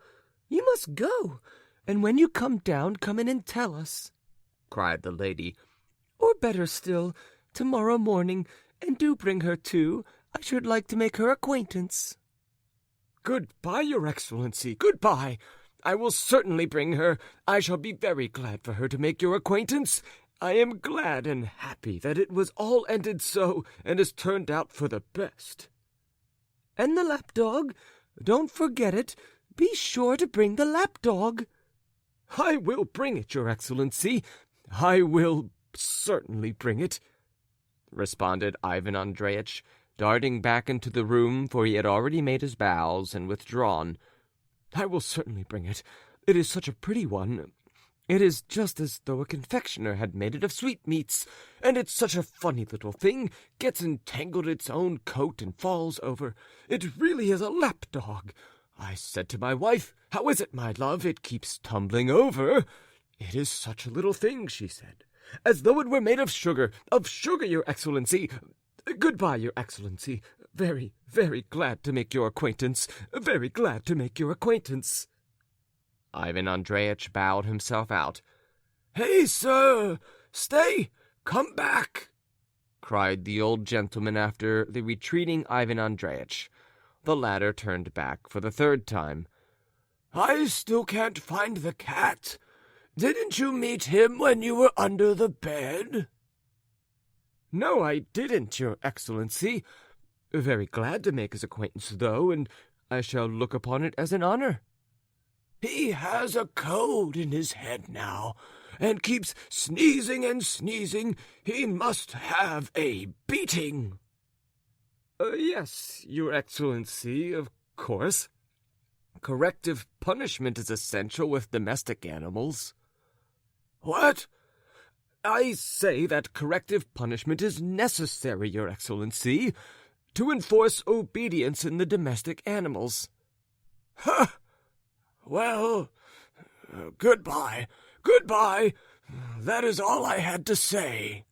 You must go. And when you come down, come in and tell us," cried the lady. "Or better still, tomorrow morning, and do bring her too. I should like to make her acquaintance." "Goodbye, Your Excellency, goodbye. I will certainly bring her. I shall be very glad for her to make your acquaintance. I am glad and happy that it was all ended so and has turned out for the best." "And the lapdog? Don't forget it. Be sure to bring the lapdog." "I will bring it, Your Excellency. I will certainly bring it," responded Ivan Andreyitch, darting back into the room, for he had already made his bows and withdrawn. "I will certainly bring it. It is such a pretty one. It is just as though a confectioner had made it of sweetmeats, and it's such a funny little thing, gets entangled in its own coat and falls over. It really is a lapdog. I said to my wife, 'How is it, my love? It keeps tumbling over.' 'It is such a little thing,' she said, 'as though it were made of sugar, Your Excellency. Goodbye, Your Excellency. Very, very glad to make your acquaintance. Very glad to make your acquaintance." Ivan Andreyitch bowed himself out. "Hey, sir! Stay! Come back!" cried the old gentleman after the retreating Ivan Andreyitch. The latter turned back for the third time. "I still can't find the cat. Didn't you meet him when you were under the bed?" "No, I didn't, Your Excellency. Very glad to make his acquaintance, though, and I shall look upon it as an honor." "He has a cold in his head now, and keeps sneezing and sneezing. He must have a beating." Yes, Your Excellency, of course. Corrective punishment is essential with domestic animals." "What?" "I say that corrective punishment is necessary, Your Excellency, to enforce obedience in the domestic animals." "Ha! Well, goodbye, goodbye. That is all I had to say."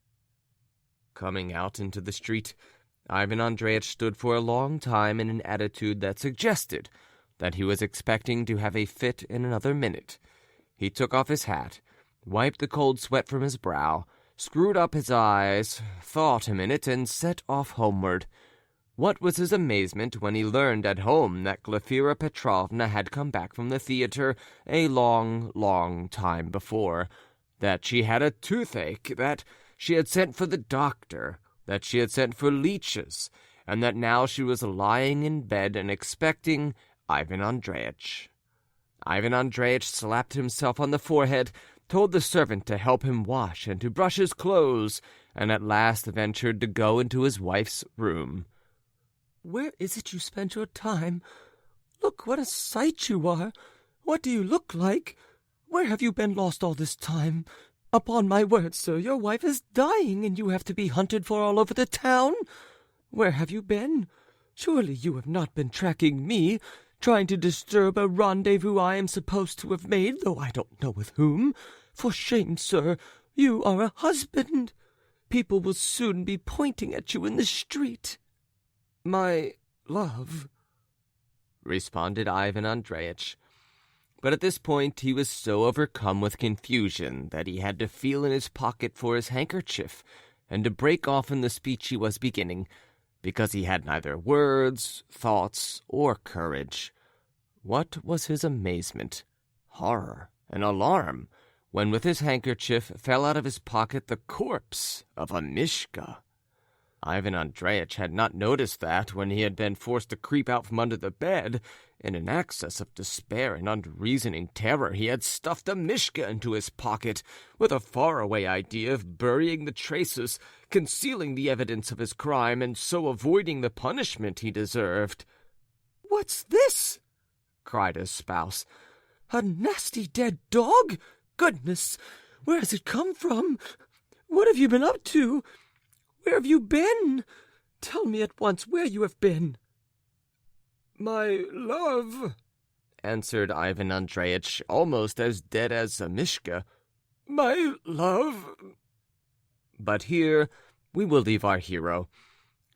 Coming out into the street, Ivan Andreyitch stood for a long time in an attitude that suggested that he was expecting to have a fit in another minute. He took off his hat, wiped the cold sweat from his brow, screwed up his eyes, thought a minute, and set off homeward. What was his amazement when he learned at home that Glafira Petrovna had come back from the theatre a long, long time before, that she had a toothache, that she had sent for the doctor, that she had sent for leeches, and that now she was lying in bed and expecting Ivan Andreyitch. Ivan Andreyitch slapped himself on the forehead, told the servant to help him wash and to brush his clothes, and at last ventured to go into his wife's room. "Where is it you spend your time? Look what a sight you are! What do you look like? Where have you been lost all this time? Upon my word, sir, your wife is dying, and you have to be hunted for all over the town. Where have you been? Surely you have not been tracking me, trying to disturb a rendezvous I am supposed to have made, though I don't know with whom. For shame, sir, you are a husband. People will soon be pointing at you in the street." "My love," responded Ivan Andreyitch. But at this point he was so overcome with confusion that he had to feel in his pocket for his handkerchief and to break off in the speech he was beginning, because he had neither words, thoughts, or courage. What was his amazement, horror, an alarm, when with his handkerchief fell out of his pocket the corpse of a Mishka. Ivan Andreyitch had not noticed that when he had been forced to creep out from under the bed. In an access of despair and unreasoning terror, he had stuffed a Mishka into his pocket, with a faraway idea of burying the traces, concealing the evidence of his crime, and so avoiding the punishment he deserved. "What's this?" cried his spouse. "A nasty dead dog? Goodness, where has it come from? What have you been up to? Where have you been? Tell me at once where you have been." "My love," answered Ivan Andreyitch, almost as dead as a Mishka. "My love." But here we will leave our hero,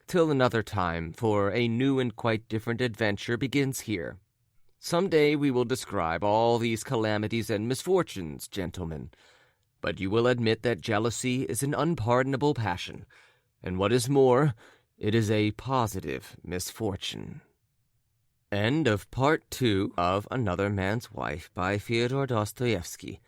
till another time, for a new and quite different adventure begins here. Some day we will describe all these calamities and misfortunes, gentlemen, but you will admit that jealousy is an unpardonable passion, and what is more, it is a positive misfortune. End of Part 2 of Another Man's Wife by Fyodor Dostoevsky.